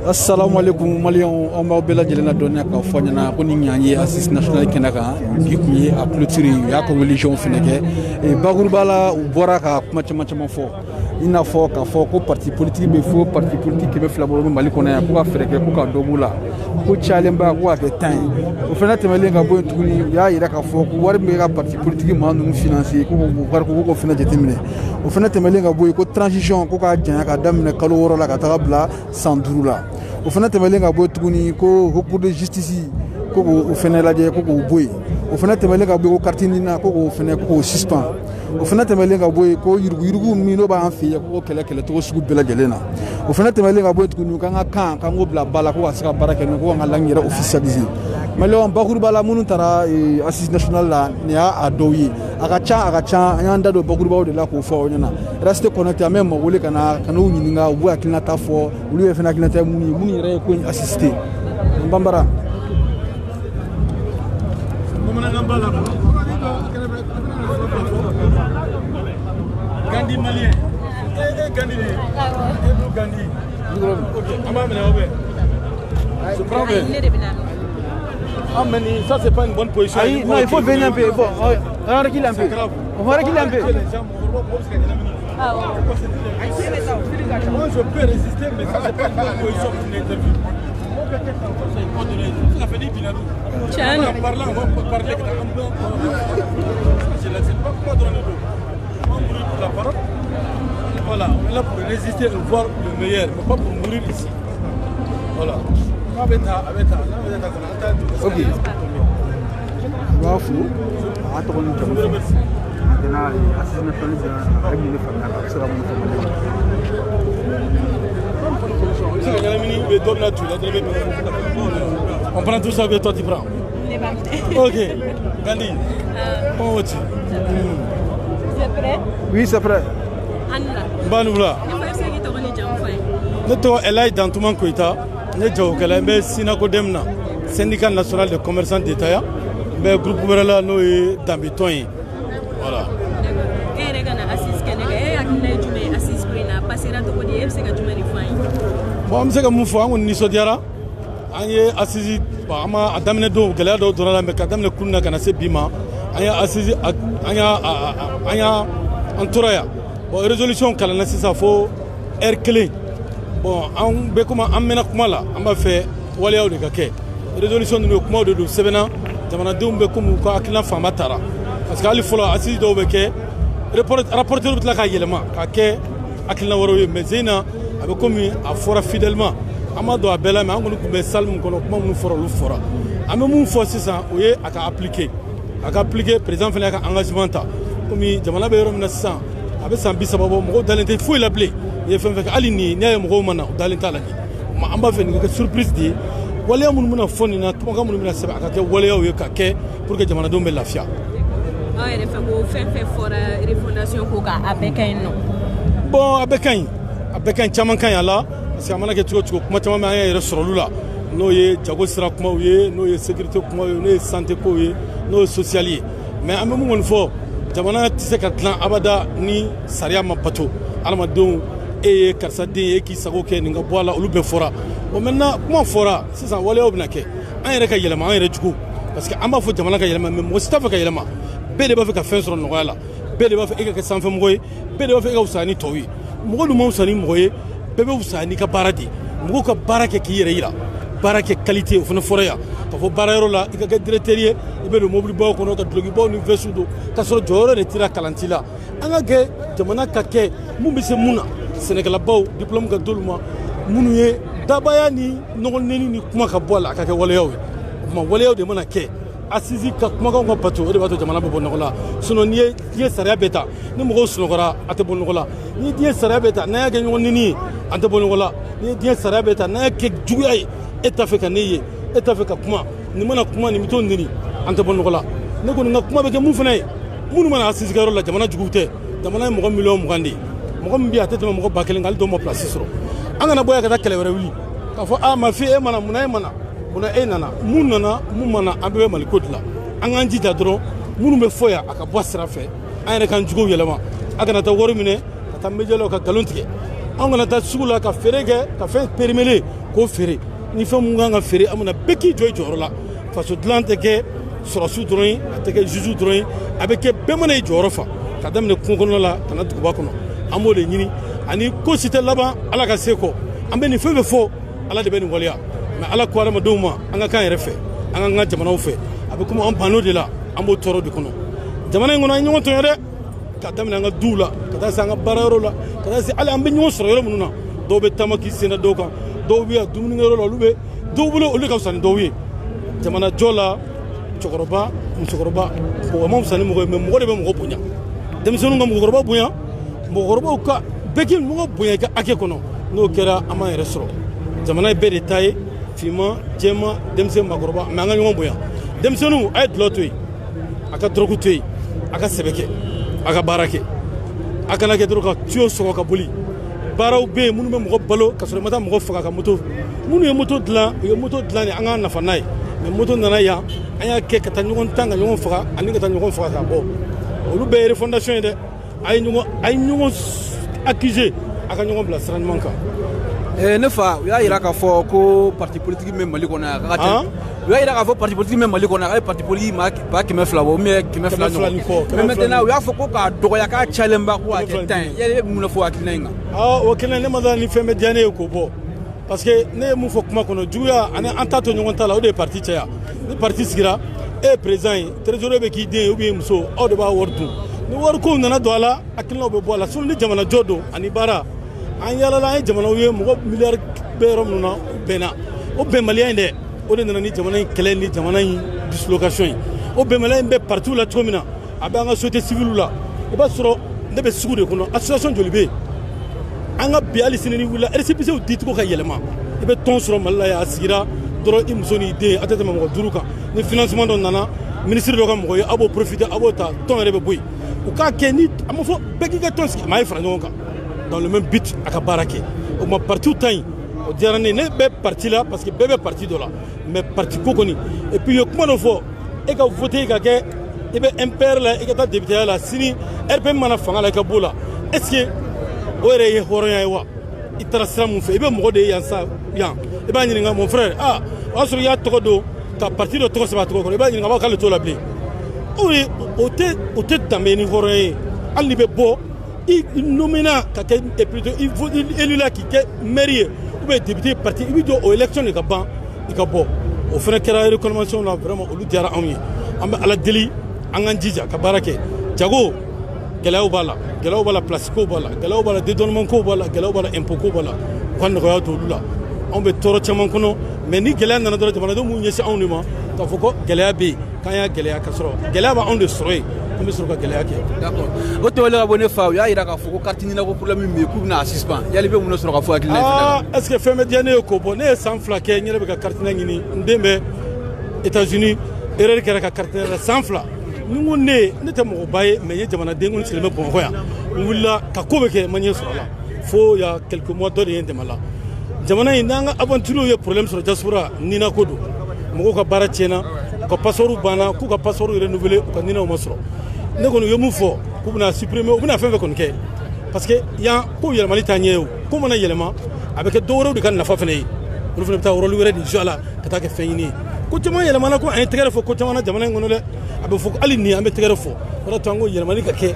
Assalamu alaikum Maliens, on m'a bela de la donner à Fognana, Koningani, Assist National Kenaka, Gikuni, à clôturer, à comme religion Feneke, et Bagoubala ou Boraka, match fort. Il n'a fort qu'à fort, parti politique, mais faux, parti politique qui me flabore, Malikona, pour faire que Kuka Domoula, pour Chalemba, ou à temps. Au final, tu me l'as dit, il y a un fort, ou un parti politique, mais financier, ou au final, déterminé. Au final, tu me l'as dit, il transition, Kuka Djanga, Dame, Kalora, la Katabla, Sandrula. Au final, tu me l'as dit, ko de justice, ko final, la ko boy. Au final, tu me l'as dit, Cartinina, ko final, ko suspend. Au final, tu me l'as dit, ko yurugu mino ba anfi, ko kele to sugu bela gelena. Au final, tu me l'as dit, ko kanga kan bla bala ko asaka baraka ko ngala ngira officialisé. Mais là, on bakuru bala munu tara assise nationale la nia adoyi. Agacha yanda do bakuru ba de la ko fo nyana. Reste connecté même wole kana unyinga ubu akina ta fo, ulu efena akina ta muni re ko assister. Mbambara. Gandhi malien. Gandhi. Gandhi. OK, amamene obe. Je prends Ah mais ça c'est pas une bonne position. Non, il faut venir un peu. Bon, on va reculer un peu. On va reculer un peu. Moi je peux résister mais ça c'est pas une bonne position pour une interview. Ça fait des binadou. On va parler je ne sais pas comment donner l'eau. On mourir pour la parole. Voilà, on est là pour résister et voir le meilleur, mais pas pour mourir ici. Voilà. Ok. Wafu, atau orang jamu. Kena asas nasional jangan hari ini fakir. Sekarang on prend tout ça avec toi, tu prends. Ok. Gandhi. Comment vas-tu? C'est prêt? Oui, c'est prêt. Banoula. Notre Elay dans tout le monde Koita. Nous Sinako Demna, syndicat national de commerçants d'État, mais groupe Merala nous est dans béton. Voilà. Bon, je sais que mon frère, on y sodiara. On est assis, à Damne do, Galado, Dorala, mais Kadam le Kuna Kanase Bima. On est assis, on est entouraya. Bon, résolution Kalanasi, ça faut air clé. Bon, on be kuma amena kuma la on va faire waleyaw de kake résolution de kuma de 7 ans jamana dum be kuma ko akila fama tara parce que ali folo assise do be ke rapporteur de la kayelema kake akila woro mais zena abe komi a fora fidèlement amado abela mais ngonu ko be salmu ko kuma mun foro lu fora ame mun fo sisa oye aka appliquer président fele aka engagement ta komi jamana be rom na sa abe sambi sababo mo dalente fo la blé il fait avec Alini, n'y a pas de dans l'état. On va faire une surprise. Wale mun muna foni na kuma mun muna saba ka ke wale yo ka ke pour que jamana do la fia. Ah il fait go fait for refondation ko ka abekain no. Bon abekain chaman kan yala parce que amana ke tuko kuma chama ma ya resolula. No ye jago sira kuma ye no ye sécurité kuma ye no ye santé ko ye no ye socialier. Mais amu mun fo jamana tise ka clan abada ni sariya ma pato. Alma do et karsa de qui sago ke ninga boala olu be fora o maintenant comment fora c'est ça wale obna ke an yere ka yelema an yere jugo parce que amba fo jamana ka yelema mais mo staff ka yelema be de ba fe ka fin sur no yala be de ba fe e ka sanfe moy be de ba fe ka usani towi mo lu mo usani moy be be usani ka baradi mo ka barake ki yere yira barake qualité fo no fora ya ka fo barayro la e ka directeur e be do mobile ba ko no ka drogi ba ni vesudo ka so joro re tira kalantila anga ke jamana ka ke mu be se muna Sénégal baw diplôme ka doluma munu ye dabaya ni nogol neni ni kuma ka bola ka ke waleyaw kuma waleyaw de mana ke asisi ka kuma ka pato de bato jamana bo nogola suno ni ye sariya beta ni mo sunogora ate bo nogola ni ye sariya beta na ya ke nogol neni ante bo nogola ni ye sariya beta na ya ke jugay eta fe ka neye eta fe ka kuma ni mana kuma ni mito neni ante bo nogola ne ko nga kuma be ke mu fene munu mana asisi ka ro la jamana jugute jamana ye mɔgɔ miliyɔn 20 de ye mɔgɔ min bɛ a tɛ tɛmɛ mɔgɔ 1000 kan hali dɔw ma place sɔrɔ an kana bɔ yan ka taa kɛlɛ wɛrɛ wuli k'a fɔ a ma fɔ e mana munna e mana munna e nana mun nana mun mana an bɛɛ bɛ Maliko de la an k'an jija dɔrɔn minnu bɛ fɔ yan a ka bɔ sira fɛ an yɛrɛ k'an juguw yɛlɛma a kana taa wari minɛ ka taa média la ka nkalon tigɛ an kana taa sugu la ka feere kɛ ka fɛn périmé k'o feere ni fɛn mun kan ka feere an bɛna bɛɛ k'i jɔ i jɔyɔrɔ la faso dilan tɛ kɛ sɔrɔsiw dɔrɔn ye a tɛ kɛ juge dɔrɔn ye a bɛ kɛ bɛɛ mana i jɔyɔrɔ fa ka daminɛ kungo kɔnɔna la ka na duguba kɔnɔ an b'o de ɲini ani ko si tɛ laban ala ka se kɔ an bɛ nin fɛn fɛn fɔ ala de bɛ nin waleya mais ala ko adamadenw ma an ka kan yɛrɛ fɛ an ka jamanaw fɛ a bɛ komi an banno de la an b'o tɔɔrɔ de kɔnɔ jamana in kɔnɔ an ye ɲɔgɔn tɔɲɔ dɛ ka daminɛ an ka duw la ka taa se an ka baarayɔrɔ la ka taa se hali an bɛ ɲɔgɔn sɔrɔ yɔrɔ minnu na dɔw bɛ taama k'i sen da dɔw kan dɔw bɛ yan dumunikɛyɔrɔ la olu bɛ dɔw bolo olu ka fisa ni dɔw ye jamana jɔ la cɛkɔrɔba musokɔrɔba mɔgɔ ma fisa ni mɔgɔ ye mais mɔgɔ de bɛ mɔgɔ bonya denmisɛnninw ka mɔgɔkɔrɔba bonya mɔgɔkɔrɔbaw ka bɛɛ k'i mɔgɔ bonya i ka hakɛ kɔnɔ n'o kɛra an b'an yɛrɛ sɔrɔ jamana ye bɛɛ de ta ye finman jɛman denmisɛn maakɔrɔba mais an ka ɲɔgɔn bonya denmisɛnninw a ye dulɔ to yen a ka dɔrɔgu to yen a ka sɛbɛ kɛ a ka baara kɛ a kana kɛ dɔrɔn ka tuyau sɔgɔ ka boli baaraw bɛ yen minnu bɛ mɔgɔ balo ka sɔrɔ i ma taa mɔgɔ faga ka moto minnu ye moto dilan u ye moto dilan de an ka nafa n'a ye mais moto nana yan an y'a kɛ ka taa ɲɔgɔn tan ka ɲɔgɔn faga ani ka taa ɲɔgɔn faga ka bɔ olu bɛɛ ye refondation ye dɛ a ye ɲɔgɔn accuser a ka ɲɔgɔn bila sira ɲuman kan. Ne fa u y'a jira k'a fɔ ko parti politique bɛ Mali kɔnɔ yan a ka tɛ u y'a jira k'a fɔ parti politique bɛ Mali kɔnɔ a ye parti politique maa 200 bɔ ou bien 200 ɲɔgɔn mais maintenant u y'a fɔ ko k'a dɔgɔya k'a cayalenba ko a kɛ 10 ye yala e bɛ mun de fɔ hakilina in kan. o kɛnɛ ne ma da ni fɛn bɛ diya ne ye k'o bɔ parce que ne ye mun fɔ kuma kɔnɔ juguya ani an t'a to ɲɔgɔn ta la o de ye parti caya ni parti sigira e ye président ye trésorier bɛ k'i den ye ou bien muso aw de b'a wari dun ni wari kow nana don a la hakilinaw bɛ bɔ a la sinon ni jamana jɔ don ani baara an yalala an ye jamanaw ye mɔgɔ miliyari bɛ yɔrɔ minnu na o bɛnna o bɛnbaliya in dɛ o de nana ni jamana in kɛlɛ ni jamana in dislocation ye o bɛnbaliya in bɛ partout la cogo min na a bɛ an ka société civile la i b'a sɔrɔ ne bɛ sugu de kɔnɔ association joli bɛ yen an ka bi hali sini ni wulila RCPCw dicogo ka yɛlɛma i bɛ tɔn sɔrɔ Mali la yan a sigira dɔrɔn i muso n'i den a tɛ tɛmɛ mɔgɔ 5 kan ni financement dɔ nana ministre dɔ ka mɔgɔ ye a b'o profiter a b'o ta tɔn yɛrɛ bɛ bɔ yen u k'a kɛ ni a ma fɔ bɛɛ k'i ka tɔn sigi maa ye fara ɲɔgɔn kan dans le même but a ka baara kɛ o ma parti ta ɲi o diyara ne ye ne bɛ parti la parce que bɛɛ bɛ parti dɔ la mais parti ko kɔni et puis u ye kuma dɔ fɔ e ka voter ka kɛ i bɛ MPR la i ka taa député la sini RPM mana fanga la i ka b'o la est ce que o yɛrɛ ye hɔrɔnya ye wa i taara sira mun fɛ i bɛ mɔgɔ de ye yan sa yan i b'a ɲininka mon frère o y'a sɔrɔ i y'a tɔgɔ don ka parti dɔ tɔgɔ sɛbɛn a tɔgɔ kɔnɔ i b'a ɲininka a b'a k'ale t'o la bilen o tɛ danbe ni hɔrɔnya ye hali ni bɛ bɔ i nomina ka kɛ élu la k'i kɛ maire ye ou bien député parti i bɛ jɔ o élection de ka ban i ka bɔ o fana kɛra reclamation la vraiment olu diyara anw ye an bɛ ala deli an k'an jija ka baara kɛ jago gɛlɛyaw b'a la place kow b'a la gɛlɛyaw b'a la dédouanement kow b'a la gɛlɛyaw b'a la impôt kow b'a la u ka nɔgɔya don olu la anw bɛ tɔɔrɔ caman kɔnɔ mais ni gɛlɛya nana dɔrɔn jamanadenw m'u ɲɛsin anw de ma k'a fɔ ko gɛlɛya bɛ yen k'an y'a gɛlɛya ka sɔrɔ gɛlɛya b'anw de sɔrɔ yen an bɛ sɔrɔ ka gɛlɛya kɛ. d'accord o tɛmɛnen ka bɔ ne fa u y'a jira k'a fɔ ko carte ɲinako problème min bɛ yen k'u bɛna a suspend yali bɛ mun de sɔrɔ ka fɔ hakilina in fana kan. est ce que fɛn bɛ diya ne ye k'o bɔ ne ye san 2 kɛ n yɛrɛ bɛ ka carte ɲini n den bɛ États-Unis erreur kɛra ka carte la san 2 ni n ko ne tɛ mɔgɔba ye mais n ye jamanaden ko n sigilen bɛ Bamakɔ yan n wulila ka ko bɛ kɛ ma ɲɛ sɔrɔ a la fo ya quelques mois dɔ de ye n dɛmɛ a la jamana in n'an ka aventure ye problème sɔrɔ diaspora nina ko don mɔgɔw ka baara tiɲɛna u ka passeport banna k'u ka passeport renouveler u ka ninaw ma sɔrɔ ne kɔni u ye mun fɔ k'u bɛna supprimer u bɛna fɛn fɛn kɔni kɛ parce que yan ko yɛlɛmali t'a ɲɛ ye o ko mana yɛlɛma a bɛ kɛ dɔ wɛrɛw de ka nafa fana ye olu fana bɛ taa rôle wɛrɛ de jouer a la ka taa kɛ fɛn ɲini ye ko caman yɛlɛmana ko an ye tɛgɛrɛ fɔ ko caman na jamana in kɔnɔ dɛ a bɛ fɔ ko hali nin an bɛ tɛgɛrɛ fɔ o de to an ko yɛlɛmali ka kɛ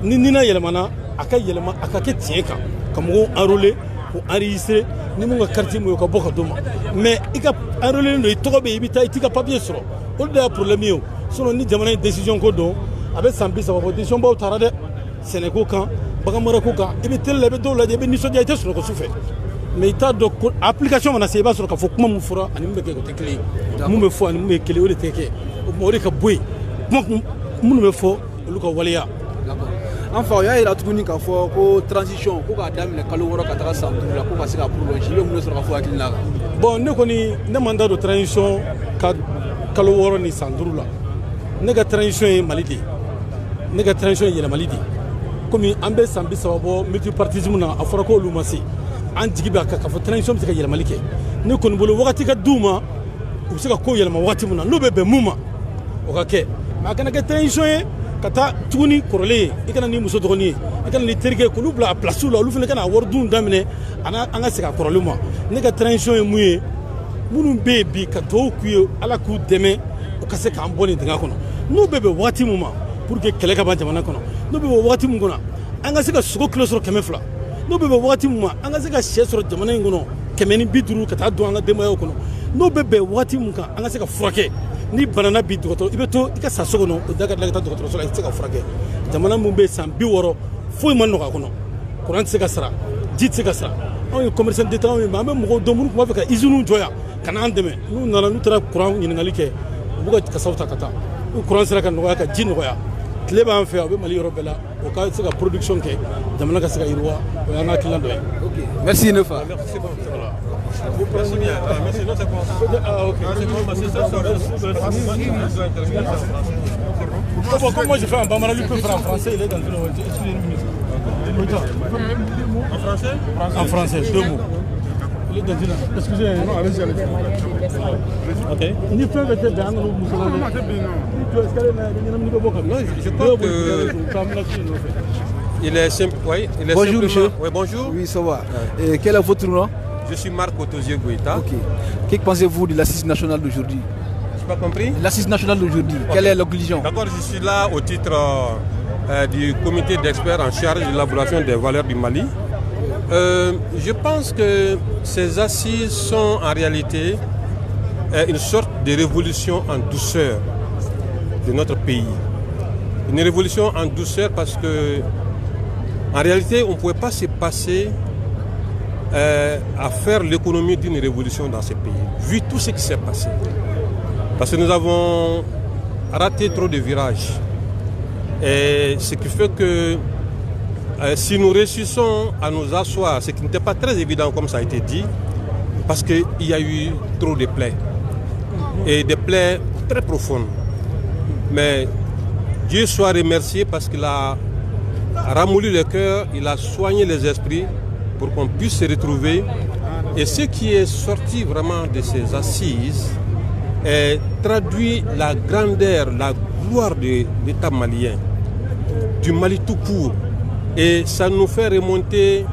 ni nina yɛlɛmana a ka yɛlɛma a ka kɛ tiɲɛ kan ka mɔgɔw enrôler ko enregistrer ni mun ka carte mun ye o ka bɔ ka d'o ma mais i ka enrôler don i tɔgɔ bɛ yen i bɛ taa i t'i ka papier sɔrɔ olu de y'a problème ye o sinon ni jamana in décision ko don a bɛ san 30 fɔ décision baw taara dɛ sɛnɛko kan bagan marako kan i bɛ télé la i bɛ dɔw lajɛ i bɛ nisɔndiya i tɛ sunɔgɔ su fɛ mais i t'a dɔn ko application mana se i b'a sɔrɔ k'a fɔ kuma mun fɔra ani mun bɛ kɛ o tɛ kelen ye mun bɛ fɔ ani mun bɛ kelen o de tɛ kɛ o tuma o de ka bɔ yen kuma minnu bɛ fɔ olu ka waleya. an fa o y'a jira tuguni k'a fɔ ko transition ko k'a daminɛ kalo 6 ka taga san 5 la ko ka se ka prolonger i bɛ mun de sɔrɔ ka fɔ hakilina kan. bon ne kɔni ne man da don transition ka kalo 6 ni san 5 la ne ka transition ye Mali de ye ne ka transition ye yɛlɛmali de ye comme an bɛ san 30 bɔ multipartisme na a fɔra ko olu ma se an jigi bɛ k'a fɔ transition bɛ se ka yɛlɛmali kɛ ne kɔni bolo wagati ka d'u ma u bɛ se ka ko yɛlɛma wagati min na n'o bɛ bɛn mun ma o ka kɛ mais a kana kɛ transition ye ka taa tuguni kɔrɔlen ye i kana ni muso dɔgɔnin ye i kana ni terikɛ k'olu bila a place la olu fana kana wari dun daminɛ an ka segin a kɔrɔlen ma ne ka transition ye mun ye minnu bɛ yen bi ka dugawu k'u ye ala k'u dɛmɛ u ka se k'an bɔ nin dingɛ kɔnɔ n'u bɛ bɛn wagati min ma pour que kɛlɛ ka ban jamana kɔnɔ n'u bɛ bɛn wagati min kɔnɔ an ka se ka sogo kilo sɔrɔ 200 n'u bɛ bɛn wagati min ma an ka se ka sɛ sɔrɔ jamana in kɔnɔ 150 ka taa don an ka denbayaw kɔnɔ n'u bɛ bɛn wagati min kan an ka se ka furakɛ ni banana bi dɔgɔtɔrɔ i bɛ to i ka sa so kɔnɔ o da ka dilan ka taa dɔgɔtɔrɔso la i tɛ se ka furakɛ jamana min bɛ san 60 foyi ma nɔgɔ a kɔnɔ courant tɛ se ka sara ji tɛ se ka sara anw ye commerçant d'État ye mais an bɛ mɔgɔw dɔn minnu tun b'a fɛ ka usines jɔ yan ka n'an dɛmɛ n'u nana n'u taara courant ɲininkali kɛ u b'u ka kasaw ta ka taa n'u courant sera ka nɔgɔya ka ji nɔgɔya tile b'an fɛ u bɛ Mali yɔrɔ bɛɛ la o ka se ka production kɛ jamana ka se ka yiriwa o y'an ka hakilina dɔ ye. Merci Nefa. Merci bon. Comme moi je fais en bambara, lui peut faire en français, il est dans une en français. En français, 2 mots. Il est dans une... Excusez, non, allez-y. Ok. Je crois que... Il est simple, oui. Bonjour monsieur. Oui, bonjour. Oui, ça va. Et quel est votre nom? Je suis Marc Otozier-Goïta. Ok. Que pensez-vous de l'assise nationale d'aujourd'hui? Je n'ai pas compris. L'assise nationale d'aujourd'hui, okay. Quelle est la conclusion? D'accord, je suis là au titre du comité d'experts en charge de l'élaboration des valeurs du Mali. Je pense que ces assises sont en réalité une sorte de révolution en douceur de notre pays. Une révolution en douceur parce que en réalité on ne pouvait pas se passer à faire l'économie d'une révolution dans ce pays, vu tout ce qui s'est passé. Parce que nous avons raté trop de virages. Et ce qui fait que si nous réussissons à nous asseoir, ce qui n'était pas très évident comme ça a été dit, parce qu'il y a eu trop de plaies. Et des plaies très profondes. Mais Dieu soit remercié parce qu'il a ramolli le cœur, il a soigné les esprits pour qu'on puisse se retrouver. Et ce qui est sorti vraiment de ces assises traduit la grandeur, la gloire de l'État malien, du Mali tout court. Et ça nous fait remonter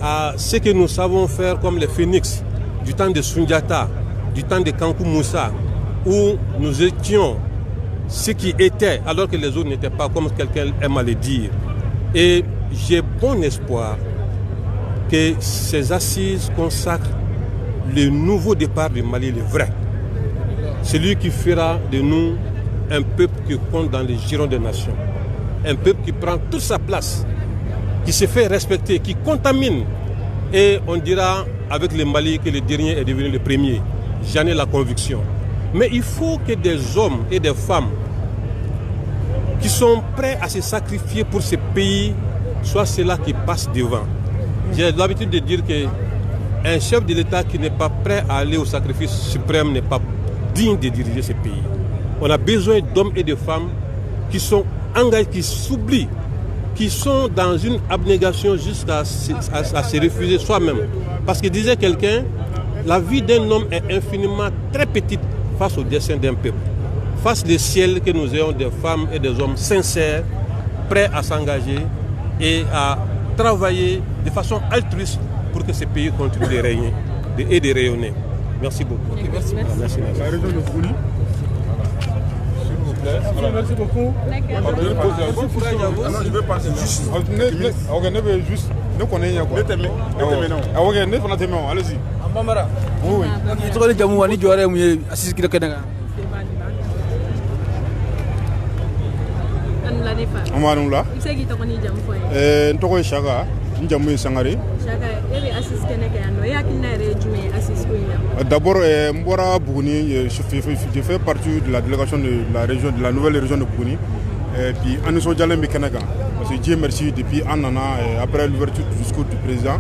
à ce que nous savons faire comme les phénix, du temps de Sundiata, du temps de Kankou Moussa, où nous étions ce qui était, alors que les autres n'étaient pas, comme quelqu'un aime à le dire. Et j'ai bon espoir que ces assises consacrent le nouveau départ du Mali, le vrai. Celui qui fera de nous un peuple qui compte dans les girons des nations. Un peuple qui prend toute sa place, qui se fait respecter, qui contamine. Et on dira avec le Mali que le dernier est devenu le premier. J'en ai la conviction. Mais il faut que des hommes et des femmes qui sont prêts à se sacrifier pour ce pays soient ceux-là qui passent devant. J'ai l'habitude de dire qu'un chef de l'État qui n'est pas prêt à aller au sacrifice suprême n'est pas digne de diriger ce pays. On a besoin d'hommes et de femmes qui sont engagés, qui s'oublient, qui sont dans une abnégation jusqu'à se refuser soi-même. Parce que disait quelqu'un, la vie d'un homme est infiniment très petite face au dessein d'un peuple. Face au ciel que nous ayons des femmes et des hommes sincères, prêts à s'engager et à travailler de façon altruiste pour que ce pays continue de régner et de rayonner. Merci beaucoup. Okay, merci. Merci. La région de Bouni. S'il vous plaît. Merci beaucoup. Je vais passer juste. Allez-y. Oui. Amanula. Ntoko Shaka, Njamu Sangare. D'abord, Mbora Bouni, je fais partie de la délégation de la région, de la nouvelle région de Bouni. Puis Aniso Djalem Kanaka. Parce que Dieu merci depuis un an après l'ouverture du discours du président,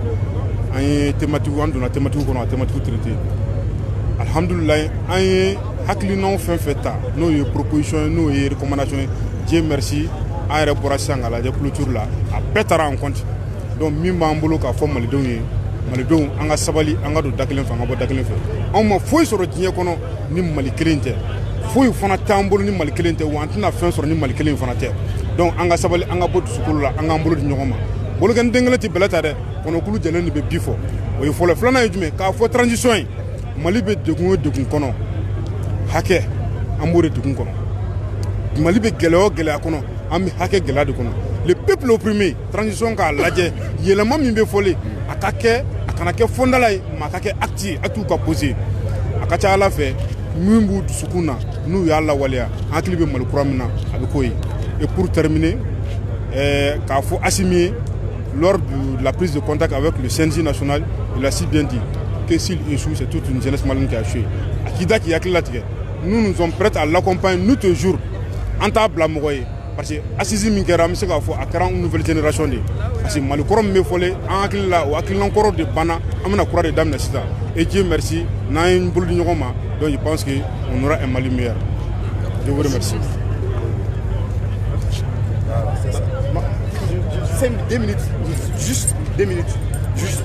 on a thématique traité. Alhamdulillah, on a hakilina fait ta, nos propositions, nos recommandations. Dieu merci. an yɛrɛ bɔra sisan k'a lajɛ clôture la a bɛɛ taara en compte donc min b'an bolo k'a fɔ malidenw ye malidenw an ka sabali an ka don da kelen fɛ an ka bɔ da kelen fɛ anw ma foyi sɔrɔ diɲɛ kɔnɔ ni Mali kelen tɛ foyi fana t'an bolo ni Mali kelen tɛ wa an tɛna fɛn sɔrɔ ni Mali kelen fana tɛ donc an ka sabali an ka bɔ dusukolo la an k'an bolo di ɲɔgɔn ma bolokɛni den kelen tɛ bɛlɛ ta dɛ kɔnɔkulu jɛlen de bɛ bi fɔ o ye fɔlɔ filanan ye jumɛn k'a fɔ transition ye Mali bɛ degun o degun kɔnɔ hakɛ an b'o de degun kɔnɔ Mali bɛ gɛlɛya o gɛlɛya kɔnɔ an bɛ hakɛ gɛlɛya de kɔnɔ le peuple opprimé transition k'a lajɛ yɛlɛma min bɛ fɔlen a ka kɛ a kana kɛ fɔndala ye mais a ka kɛ acte ye acte ka poser a ka ca Ala fɛ min b'u dusukun na n'u y'a lawaleya hakili bɛ Mali kura min na a bɛ k'o ye et pour terminer k'a fɔ Assimi ye lors de la prise de contact avec le CNJ national il a si bien dit que s'il échoue c'est toute une jeunesse malienne qui a échoué a k'i da k'i hakili latigɛ nous sommes prêts à l'accompagner nous toujours an t'a bila mɔgɔ ye parce que assise min kɛra an bɛ se k'a fɔ a kɛra une nouvelle génération de parce que Mali kɔrɔ min bɛ fɔlen an hakili la o hakilinan kɔrɔ de banna an bɛna kura de daminɛ sisan et Dieu merci n'an ye bolo di ɲɔgɔn ma donc je pense que on aura un Mali meilleur je vous remercie. 2 minutes, juste 2 minutes, juste.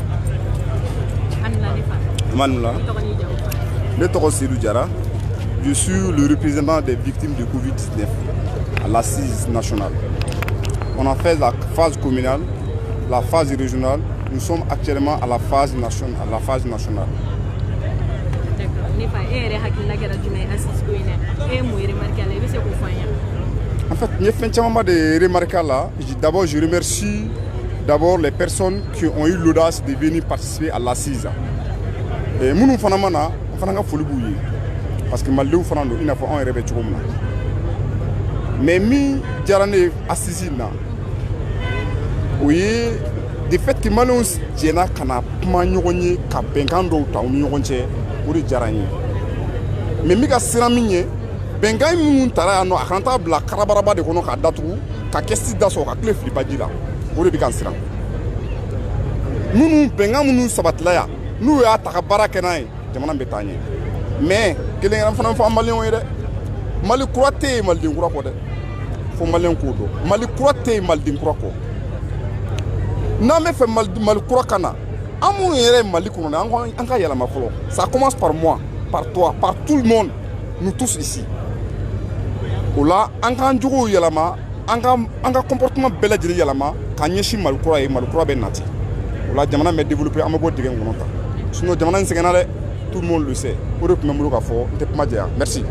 Manoula. Le tɔgɔ Seydou Diarra. Je suis le représentant des victimes de Covid-19 à l'assise nationale. On a fait la phase communale, la phase régionale. Nous sommes actuellement à la phase nationale. En fait, il y a fait de remarquer là. D'abord, je remercie les personnes qui ont eu l'audace de venir participer à l'assise. Et nous, on a fait parce que Maliou Fanando, il n'a pas un rêve. Mais mi jarane assise là. Oui, de fait que Maliou Jena kana puma nyogoni ka benkando ta uni nyogonche uri jarani. Mais mi ka siramine bengai mun tara no akanta bla karabaraba de kono ka datu ka kesti daso ka clef libaji la. Uri bi kan siram. Nous benga munu sabatlaya. Nous ya takabara kenai jamana betanye. Mais kelen ram fana fa malien yede Mali croate Mali ngura ko de fo malien ko do Mali croate Mali ngura ko na me fe Mali croate kana amu yere Mali ko na an ka yala ma folo ça commence par moi par toi par tout le monde nous tous ici ola an ka njugo yala ma an ka comportement bela jeli yala ma ka nyeshi Mali croate be nati ola jamana me développer am bo digen ngono ta sinon jamana nsegana de tout le monde le sait. Pour le premier mot à fort, merci.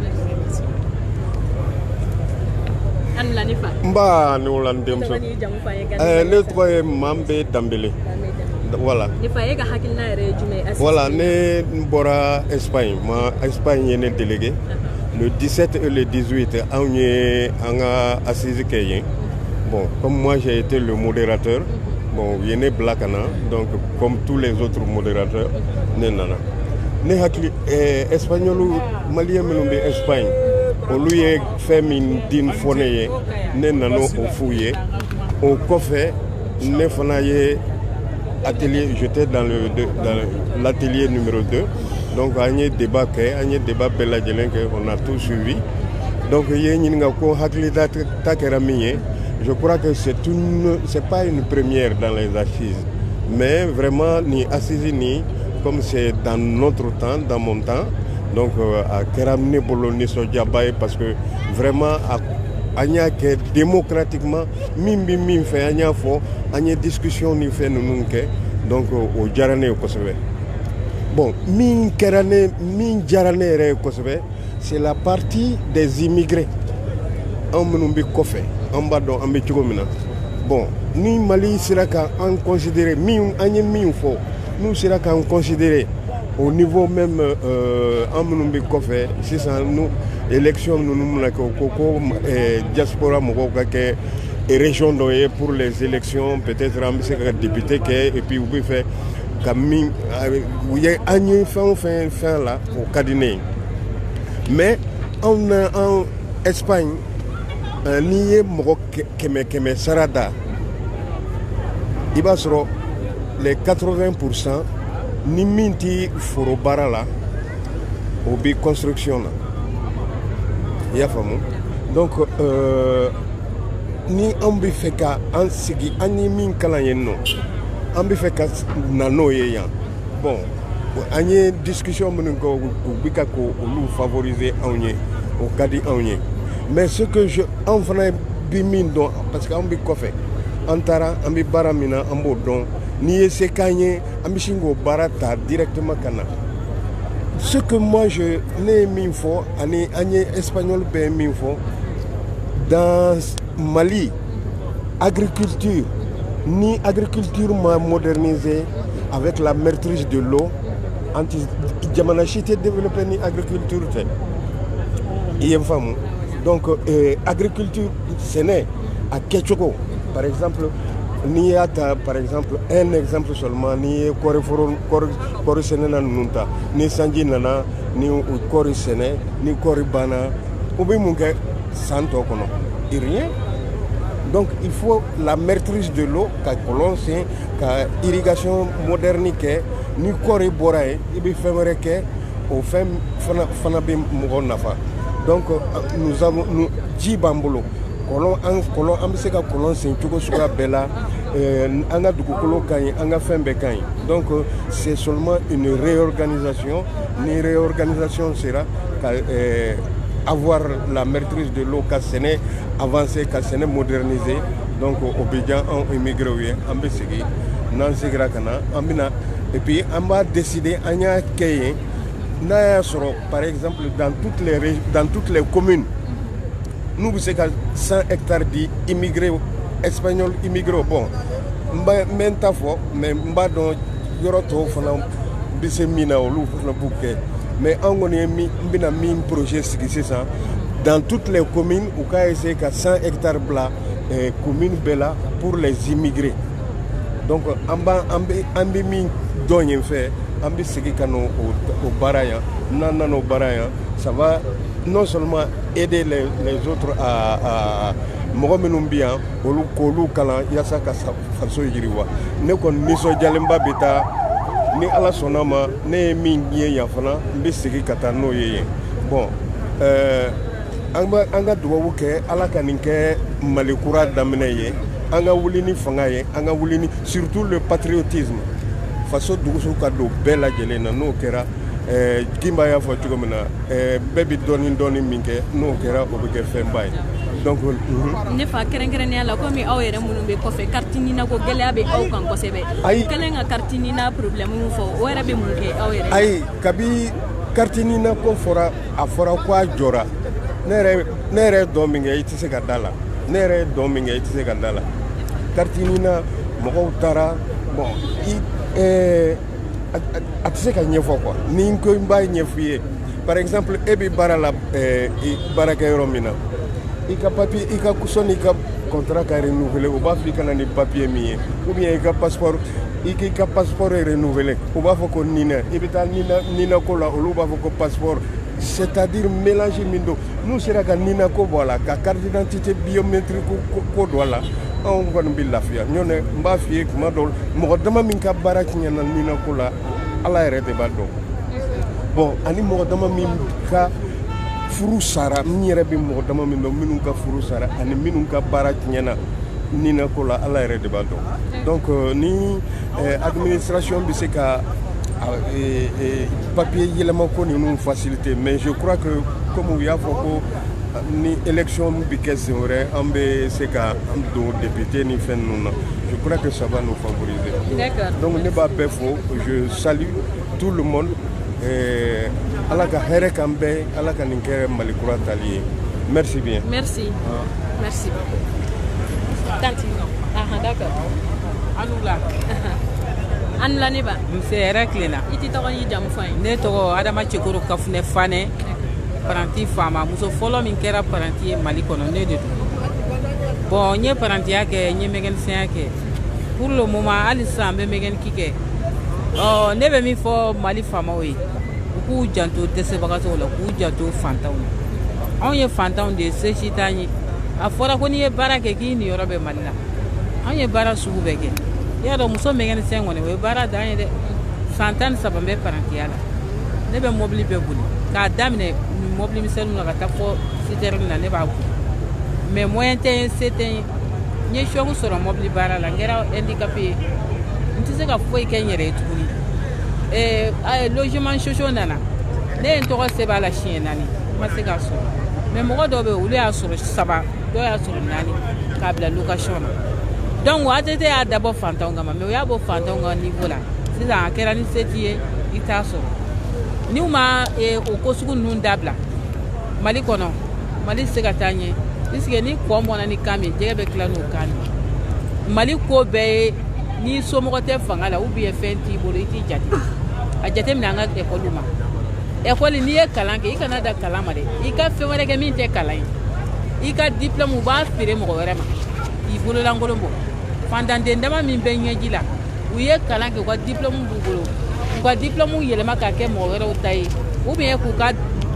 Mba Nolan Demso. Le troisième Mambe Dambélé. Voilà. Voilà, né Bora Espagne. Moi, Espagne est délégué. Le 17 et le 18, on est assise Keyen. Bon, comme moi j'ai été le modérateur, bon, il y a Blacana, donc comme tous les autres modérateurs, Nenana. Ne hakili espagnolu malien minnu bɛ Espagne olu ye fɛn min di fɔ ne ye ne nana o f'u ye o kɔfɛ ne fana ye atelier j'étais dans l'atelier numéro 2 donc an ye débat kɛ an ye débat bɛɛ lajɛlen kɛ on a tout suivi donc ye ɲininka ko hakili ta kɛra min ye je crois que c'est pas une première dans les assises mais vraiment ni assise ni comme c'est dans notre temps, dans mon temps, donc à Kéramné Bologna Sodjabaye, parce que vraiment, à que démocratiquement, mim fait, à discussion ni fait nous donc au Djarane au Kosovo. Bon, min Djarane au Kosovo, c'est la partie des immigrés. En Menumbi Kofé, en bas dans Ambitchomina. Bon, ni Mali sera qu'en considérer min faux. Nous serons considérés au niveau même en Mounoumbi Kofé, si c'est nous, élection, nous avons diaspora, et région pour les élections, peut-être un député, et puis vous pouvez faire comme il y a un fin là, au Cadiné. Mais en Espagne, il y a Sarada, il va se les 80% ni minti forobara la obi construction la ya famu donc ni an bɛ fɛ ka an sigi an ye min kalan yen nɔ an bɛ fɛ ka na n'o ye yan bon an ye discussion minnu kɛ u bɛ ka k'olu favoriser anw ye o ka di anw ye mais ce que anw fana bɛ min dɔn parce que anw bɛ kɔfɛ an taara an bɛ baara min na an b'o dɔn n'i ye se k'an ye an bɛ sin k'o baara ta directement ka na ce que moi ne ye min fɔ ani an ye espagnol bɛɛ ye min fɔ dans Mali agriculture ni agriculture m'a modernisé avec la maîtrise de l'eau anti jamana si tɛ développé ni agriculture tɛ i ye n faamu donc agriculture sɛnɛ a kɛcogo par exemple n'i y'a ta par exemple un exemple seulement n'i ye kɔɔri sɛnɛ na ninnu ta ni sanji nana ni kɔɔri sɛnɛ ni kɔɔri banna u bɛ mun kɛ san tɔ kɔnɔ rien donc il faut la maîtrise de l'eau ka kɔlɔn sen ka irrigation moderne kɛ ni kɔɔri bɔra yen i bɛ fɛn wɛrɛ kɛ o fɛn fana bɛ mɔgɔ nafa donc nous ji b'an bolo kɔlɔn an bɛ se ka kɔlɔn sen cogo suguya bɛɛ la an ka dugukolo ka ɲi an ka fɛn bɛɛ ka ɲi donc c'est seulement une réorganisation ni réorganisation sera ka avoir la maîtrise de l'eau ka sɛnɛ avancer ka sɛnɛ moderniser donc o bɛ diya anw immigré ye an bɛ segin n'an seginna ka na an bɛ na et puis an b'a décider an y'a kɛ yen n'a y'a sɔrɔ par exemple dans toutes les communes n'u bɛ se ka 100 hectares di immigré espagnol immigré bon n bɛ n ta fɔ mais n b'a dɔn yɔrɔ tɔw fana bɛ se min na olu fana b'u kɛ mais an kɔni ye n bɛna min projet sigi sisan dans toutes les communes u ka essayer ka 100 hectares bila commune bɛɛ la pour les immigrés donc an bɛ min dɔn yen fɛ an bɛ segin ka n'o baara yan n'an nana o baara yan ça va non seulement aider les autres à mɔgɔ minnu bɛ yan k'olu kalan yaasa ka faso yiriwa ne kɔni nisɔndiyalenba bɛ taa ni ala sɔnna ma ne ye min ye yan fana n bɛ segin ka taa n'o ye yen bon an ka dugawu kɛ ala ka nin kɛ mali kura daminɛ ye an ka wuli ni fanga ye an ka wuli ni surtout le patriotisme faso dugusu ka don bɛɛ lajɛlen na n'o kɛra Kimba y'a fɔ cogo min na bɛɛ bɛ dɔɔni min kɛ n'o kɛra o bɛ kɛ fɛnba ye donc ne fa kɛrɛnkɛrɛnnenya la komi aw yɛrɛ minnu bɛ kɔfɛ carte ɲini ko gɛlɛya bɛ aw kan kosɛbɛ u kɛlen ka carte ɲini problème fɔ o yɛrɛ bɛ mun kɛ aw yɛrɛ ayi kabi carte ɲini ko fɔra a fɔra ko a jɔra ne yɛrɛ dɔn min kɛ i tɛ se ka da la ne yɛrɛ dɔn min kɛ i tɛ se ka da la carte ɲini mɔgɔw taara bon a tɛ se ka ɲɛfɔ quoi ni n ko n b'a ɲɛfɔ i ye par exemple e bɛ baara la baarakɛ yɔrɔ min na i ka papier i ka sɔnni i ka contrat ka renouveler u b'a fɔ i ka na ni papier min ye ou bien i ka passeport renouveler u b'a fɔ ko nina i bɛ taa nina ko la olu b'a fɔ ko passeport c'est-à-dire mélange min don n'u sera ka nina ko bɔ a la ka carte d'identité biométrique ko don a la anw kɔni bɛ lafiya ɲɔn tɛ n b'a f'i ye tuma dɔw mɔgɔ dama min ka baara tiɲɛna nina ko la ala yɛrɛ de b'a dɔn bon ani mɔgɔ dama min ka furu sara n yɛrɛ bɛ mɔgɔ dama min dɔn minnu ka furu sara ani minnu ka baara tiɲɛna nina ko la ala yɛrɛ de b'a dɔn donc ni administration bɛ se ka papier yɛlɛma ko ninnu faciliter mais je crois que comme u y'a fɔ ko ni élection bɛ kɛ sen wɛrɛ an bɛ se ka an don député ni fɛn ninnu na je crois que ça va nous favoriser donc ne b'a bɛɛ fo je salue tout le monde ala ka hɛrɛ k'an bɛɛ ala ka nin kɛ mali kura tali ye merci bien merci merci tanti d'accord Anula ne ba nse yɛrɛ tilenna i tɛ tɔgɔ n'i jamu fɔ an ye ne tɔgɔ Adama Cekoro Kafunɛ Fanɛ paranti faama muso fɔlɔ min kɛra paranti ye Mali kɔnɔ ne de don bon n ye parantiya kɛ n ye mécanicien kɛ pour le moment hali sisan n bɛ mécanique kɛ ne bɛ min fɔ Mali faamaw ye u k'u janto dɛsɛbagatɔw la k'u janto fantanw na anw ye fantanw de ye se si t'an ye a fɔra ko n'i ye baara kɛ k'i niyɔrɔ bɛ Mali la anw ye baara sugu bɛɛ kɛ i y'a dɔn muso mécanicien kɔni o ye baara dan ye dɛ san 13 n bɛ parantiya la ne bɛ mobili bɛɛ boli k'a daminɛ mobili misɛnninw na ka taa fɔ citerne na ne b'a boli mais moyen tɛ se tɛ n ye choc sɔrɔ mobili baara la n kɛra handicapé ye n tɛ se ka foyi kɛ n yɛrɛ ye tuguni logement social nana ne ye n tɔgɔ sɛbɛn a la siɲɛ 4 n ma se k'a sɔrɔ mais mɔgɔ dɔw bɛ yen olu y'a sɔrɔ 3 dɔw y'a sɔrɔ 4 k'a bila location na donc ATT y'a dabɔ fantanw kama mais o y'a bɔ fantanw ka niveau la sisan a kɛra ni se t'i ye i t'a sɔrɔ n'u ma o ko sugu ninnu dabila Mali kɔnɔ Mali se ka taa ɲɛ puisque ni kɔ mɔna ni kan min jɛgɛ bɛ tila n'o kan Mali ko bɛɛ ye ni somɔgɔ tɛ fanga la ou bien fɛn t'i bolo i t'i jate a jateminɛ an ka école ma école n'i ye kalan kɛ i kana da kalan ma dɛ i ka fɛn wɛrɛ kɛ min tɛ kalan ye i ka diplôme u b'a feere mɔgɔ wɛrɛ ma k'i bololankolon bɔ fantanden dama min bɛ ɲɛji la u ye kalan kɛ u ka diplôme b'u bolo u ka diplôme yɛlɛma ka kɛ mɔgɔ wɛrɛw ta ye ou bien k'u ka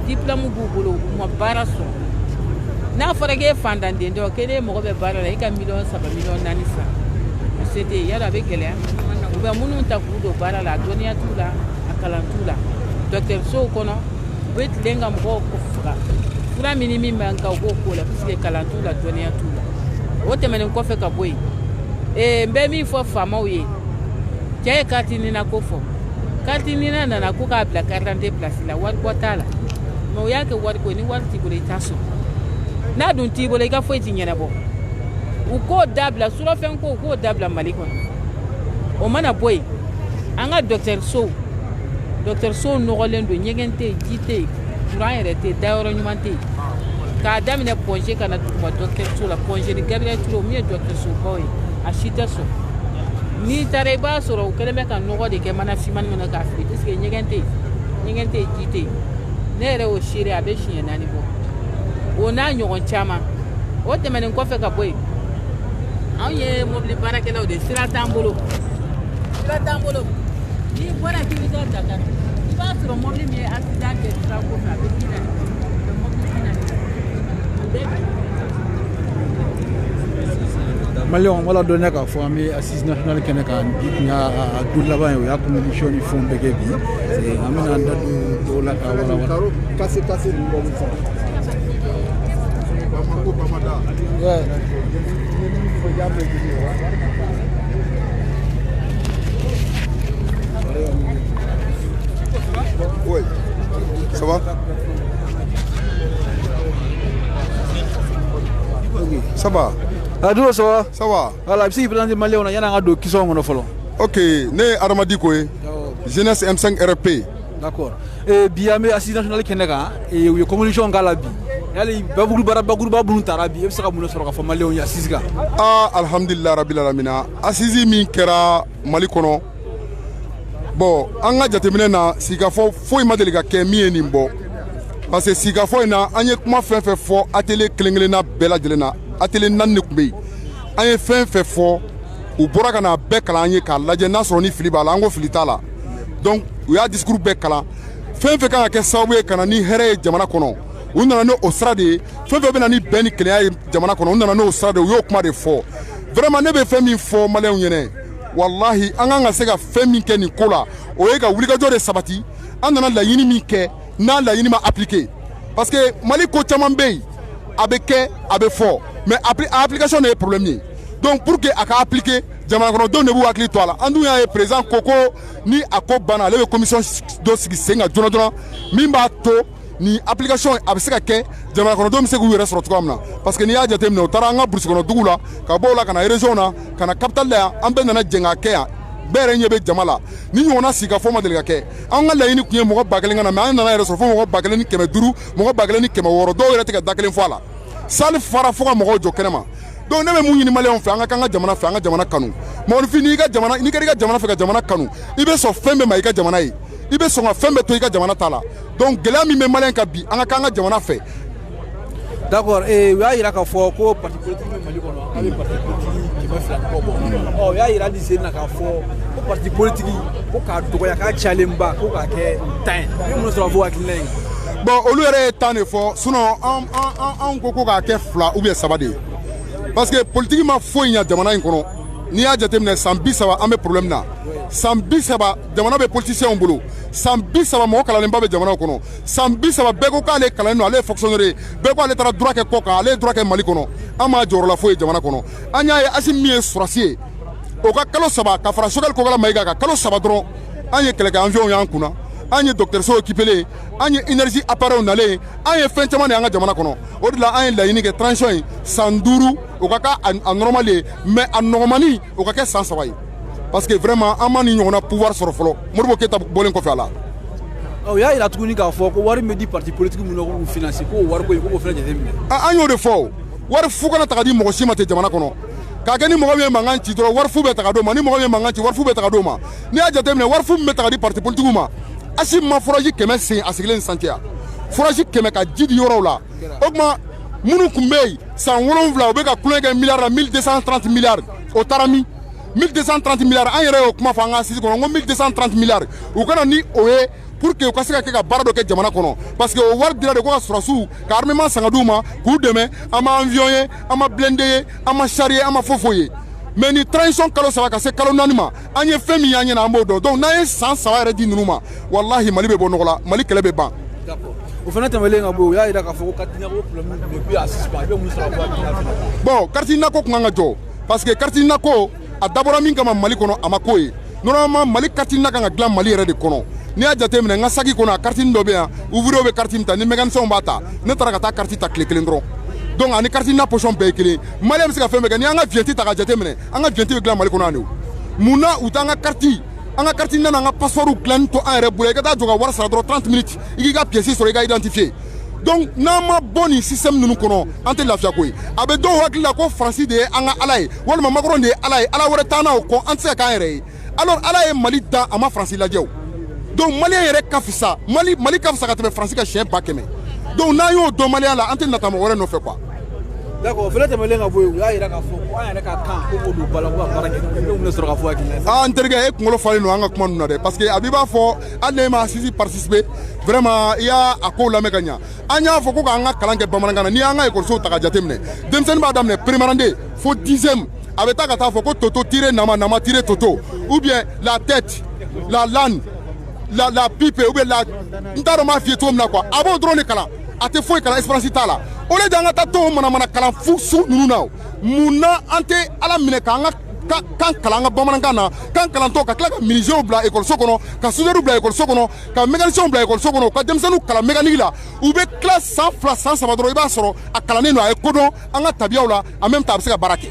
diplôme b'u bolo u ma baara sɔrɔ n'a fɔra k'e fantanden dɔ k'e mɔgɔ bɛ baara la i ka 3 millions 4 millions san o se tɛ yen yala a bɛ gɛlɛya u bɛ minnu ta k'u don baara la a dɔnniya t'u la a kalan t'u la dɔgɔtɔrɔsow kɔnɔ u bɛ tilen ka mɔgɔw faga fura min min b'an kan u b'o k'o la puisque kalan t'u la dɔnniya t'u la o tɛmɛnen kɔfɛ ka bɔ yen n bɛ min fɔ faamaw ye cɛ ye carte nina ko fɔ carte nina nana ko k'a bila carte d'identité place la wari bɔ t'a la mais o y'a kɛ wari ko ni wari t'i bolo i t'a sɔrɔ n'a dun t'i bolo i ka foyi t'i ɲɛnabɔ u k'o dabila surɔfɛn ko u k'o dabila Mali kɔnɔ o mana bɔ yen an ka dɔgɔtɔrɔsow nɔgɔlen don ɲɛgɛn tɛ yen ji tɛ yen courant yɛrɛ tɛ yen dayɔrɔ ɲuman tɛ yen k'a daminɛ Pongé ka na duguma dɔgɔtɔrɔso la Pongé ni Gabriel Touré min ye dɔgɔtɔrɔsobaw ye a si tɛ sɔn n'i taara i b'a sɔrɔ u kɛlen bɛ ka nɔgɔ de kɛ mana finmani kɔnɔ k'a fili puisque ɲɛgɛn tɛ yen ji tɛ yen ne yɛrɛ y'o seere a bɛ siɲɛ 4 bɔ o n'a ɲɔgɔn caman o tɛmɛnen kɔfɛ ka bɔ yen anw ye mobili baarakɛlaw de sira t'an bolo n'i bɔra k'i bɛ taa Dakar i b'a sɔrɔ mobili min ye accident kɛ sira kɔfɛ a bɛ 10 000 Maliyɛnw wala dɔnniya k'a fɔ an bɛ assise nationale kɛnɛ kan bi tun y'a don laban ye o y'a communication ni fɛnw bɛɛ kɛ bi an bɛna an da don dɔw la k'a walawala. Oui, ça va? Ça va? Aduro ça va? Ça va. Voilà, si président Malien on a yana do qui sont folo. OK, né Aramadi Koé. Jeunesse M5 RP. D'accord. Et biame assise nationale kenega et yo communication ngalabi. Yali baguru babunu tarabi e saka muno soro ka fa Malien ya assise Ah alhamdulillah rabbil alamin. Assise min kera Mali kono. Bon, an ka jateminɛ na sigafɔ foyi ma deli ka kɛ min ye nin bɔ parce que sigafɔ in na an ye kuma fɛn fɛn fɔ atelier kelen-kelenna bɛɛ lajɛlen na atelier 4 de tun bɛ yen an ye fɛn fɛn fɔ u bɔra ka na bɛɛ kalan an ye k'a lajɛ n'a sɔrɔ ni fili b'a la an ko fili t'a la donc u y'a discours bɛɛ kalan fɛn fɛn kan ka kɛ sababu ye ka na ni hɛrɛ ye jamana kɔnɔ u nana n'o sira de ye fɛn fɛn bɛ na ni bɛn ni kelenya ye jamana kɔnɔ u nana n'o sira de ye u y'o kuma de fɔ vraiment ne bɛ fɛn min fɔ maliyɛnw ɲɛna wallahi an kan ka se ka fɛn min kɛ nin ko la o ye ka wulikajɔ de sabati an nana laɲini min kɛ n'a laɲini ma appliquer parce que Mali ko caman bɛ yen a bɛ kɛ a bɛ fɔ mais application de ye problème ye donc pour que a ka appliquer jamana kɔnɔdenw de b'u hakili to a la an dun y'a ye président ko ko ni a ko banna ale bɛ commission dɔ sigi sen kan joona joona min b'a to ni application a bɛ se ka kɛ jamana kɔnɔdenw bɛ se k'u yɛrɛ sɔrɔ cogoya min na parce que n'i y'a jateminɛ u taara an ka burusi kɔnɔ dugu la ka bɔ o la ka na région na ka na capitale la yan an bɛɛ nana jɛn k'a kɛ yan bɛɛ yɛrɛ ɲɛ bɛ jama la ni ɲɔgɔnna sigikafɔ ma deli ka kɛ an ka laɲini tun ye mɔgɔ 1000 ka na mais an nana yɛrɛ sɔrɔ fo mɔgɔ 1500 mɔgɔ 1600 dɔw yɛrɛ tɛ ka da kelen fɔ a la salle fara fo ka mɔgɔw jɔ kɛnɛ ma donc ne bɛ mun ɲini maliyɛnw fɛ an ka kan ka jamana fɛ an ka jamana kanu mɔgɔninfin n'i kɛra i ka jamana fɛ ka jamana kanu i bɛ sɔn fɛn bɛɛ ma i ka jamana ye i bɛ sɔn ka fɛn bɛɛ to i ka jamana ta la donc gɛlɛya min bɛ maliyɛn kan bi an ka kan ka jamana fɛ. D'accord, u y'a yira k'a fɔ ko parti politique bɛ Mali kɔnɔ a bɛ parti politique kɛmɛ 2 kɔ bɔ u y'a yira hali sen na k'a fɔ ko parti politique ko k'a dɔgɔya k'a cayalenba ko k'a kɛ 10 ye min minnu sɔrɔ fo hakilina ye. Bon olu yɛrɛ ye 10 de fɔ sinon anw ko k'a kɛ 2 ou bien 3 de ye parce que politique ma foyi ɲɛ jamana in kɔnɔ n'i y'a jateminɛ san 30 an bɛ problème na san 30 jamana bɛ politicien bolo san 30 mɔgɔ kalalenba bɛ jamana kɔnɔ san 30 bɛɛ ko k'ale kalannen don ale ye fonctionnaire ye bɛɛ ko ale taara droit kɛ kɔ kan ale ye droit kɛ Mali kɔnɔ an m'a jɔyɔrɔ la foyi jamana kɔnɔ an y'a ye Assimi min ye sɔrɔsi ye o ka kalo 3 ka fara Choguel Kokala Mayiga kan kalo 3 dɔrɔn an ye kɛlɛkɛ avion y'an kunna an ye dɔgɔtɔrɔso équipé an ye énergie appareil nalen an ye fɛn caman de an ka jamana kɔnɔ o de la an ye laɲini kɛ transition in san 5 o ka kɛ a normal ye mais a nɔgɔmani o ka kɛ san 3 ye parce que vraiment an ma ni ɲɔgɔnna pouvoir sɔrɔ fɔlɔ Modibo Keyita bɔlen kɔfɛ a la. O y'a yira tuguni k'a fɔ ko wari min bɛ di parti politique minnu na k'u financer k'o wari ko in k'o fana jateminɛ. An y'o de fɔ wari fu kana ta ka di mɔgɔ si ma ten jamana kɔnɔ k'a kɛ ni mɔgɔ min ye mankan ci dɔrɔn wari fu bɛ ta ka d'o ma ni mɔgɔ min ye mankan ci wari fu bɛ ta ka d'o ma n'i y'a jateminɛ wari fu min bɛ ta ka di parti politique ma Assimi ma forage 100 sen a sigilen santé ya forage 100 ka ji di yɔrɔw la o tuma minnu tun bɛ yen san 7 u bɛ ka kulonkɛ kɛ miliyari la 1230 miliyari o taara min 1230 miliyari an yɛrɛ y'o kuma fɔ an ka sisi kɔnɔ n ko 1230 miliyari u kana ni o ye pour que u ka se ka kɛ ka baara dɔ kɛ jamana kɔnɔ parce que o wari dira de ko ka sɔrɔsiw ka armement sanga d'u ma k'u dɛmɛ an ma avion ye an ma blindé ye an ma char ye an ma foyi foyi ye mais ni transition kalo 3 ka se kalo 4 ma an ye fɛn min y'an ɲɛna an b'o dɔn donc n'an ye san 3 yɛrɛ di ninnu ma wallahi Mali bɛ bɔ nɔgɔ la Mali kɛlɛ bɛ ban. O fana tɛmɛlen ka bɔ o y'a yira k'a fɔ ko carte d'identité problème depuis a suspend i bɛ mun sɔrɔ a ko bon carte d'identité ko kun kan ka jɔ parce que carte d'identité ko a dabɔra min kama Mali kɔnɔ a ma k'o ye normalement Mali carte d'identité kan ka dilan Mali yɛrɛ de kɔnɔ n'i y'a jateminɛ n ka saki kɔnɔ a carte dɔ bɛ yan ouvrier bɛ carte ta ni mécanicien b'a ta ne taara ka taa carte ta tile 1 dɔrɔn donc ani carte d'identité position bɛɛ ye kelen Malien bɛ se ka fɛn bɛɛ kɛ ni an ka vignette ta ka jateminɛ an ka vignette bɛ dilan Mali kɔnɔ yan de mun na u t'an ka carte an ka carte d'identité n'an ka passeport dilanni to an yɛrɛ bolo i ka taa jɔ ka wari sara dɔrɔn 30 minutes i k'i ka pièce sɔrɔ i ka identifier donc n'an ma bɔ nin système ninnu kɔnɔ an tɛ lafiya ko ye a bɛ dɔw hakili la ko Faransi de ye an ka ala ye walima Macron de ye ala ye ala wɛrɛ t'an na o kɔ an tɛ se ka k'an yɛrɛ ye alors ala ye Mali da a ma Faransi lajɛ o donc Malien yɛrɛ ka fisa Mali ka fisa ka tɛmɛ Faransi ka siɲɛ 100 donc n'an y'o dɔn Malien la an tɛ nata mɔgɔ wɛrɛ nɔfɛ quoi. D'accord, fɛnɛ tɛmɛlen ka bɔ yen u y'a yira k'a fɔ ko an yɛrɛ ka kan ko k'o don ba la ko ka baara kɛ i bɛ mun de sɔrɔ ka fɔ hakilina. N terikɛ e kunkolo falen don an ka kuma ninnu na dɛ parce que a b'i b'a fɔ hali n'e ma Sisi participer vraiment i y'a kow lamɛn ka ɲa an y'a fɔ ko k'an ka kalan kɛ bamanankan na n'i y'an ka ekɔlisow ta ka jateminɛ denmisɛnnin b'a daminɛ prémarande fo 10e a bɛ taa ka taa fɔ ko toto tire nama nama tire toto ou bien la tête la lanne la pipe ou bien la n t'a dɔn n b'a f'i ye cogo min na quoi a b'o dɔrɔn de kalan a tɛ foyi kalan espérance t'a la o le de an ka taa to manamana kalan fu su ninnu na mun na an tɛ ala minɛ k'an ka kan kalan an ka bamanankan na kan kalantɔ ka tila ka menuisiers bila ekɔliso kɔnɔ ka soudeurs bila ekɔliso kɔnɔ ka mécaniciens bila ekɔliso kɔnɔ ka denmisɛnninw kalan mécanique la u bɛ tila san 2 san 3 dɔrɔn i b'a sɔrɔ a kalannen don a ye kodɔn an ka tabiyaw la en même temps a bɛ se ka baara kɛ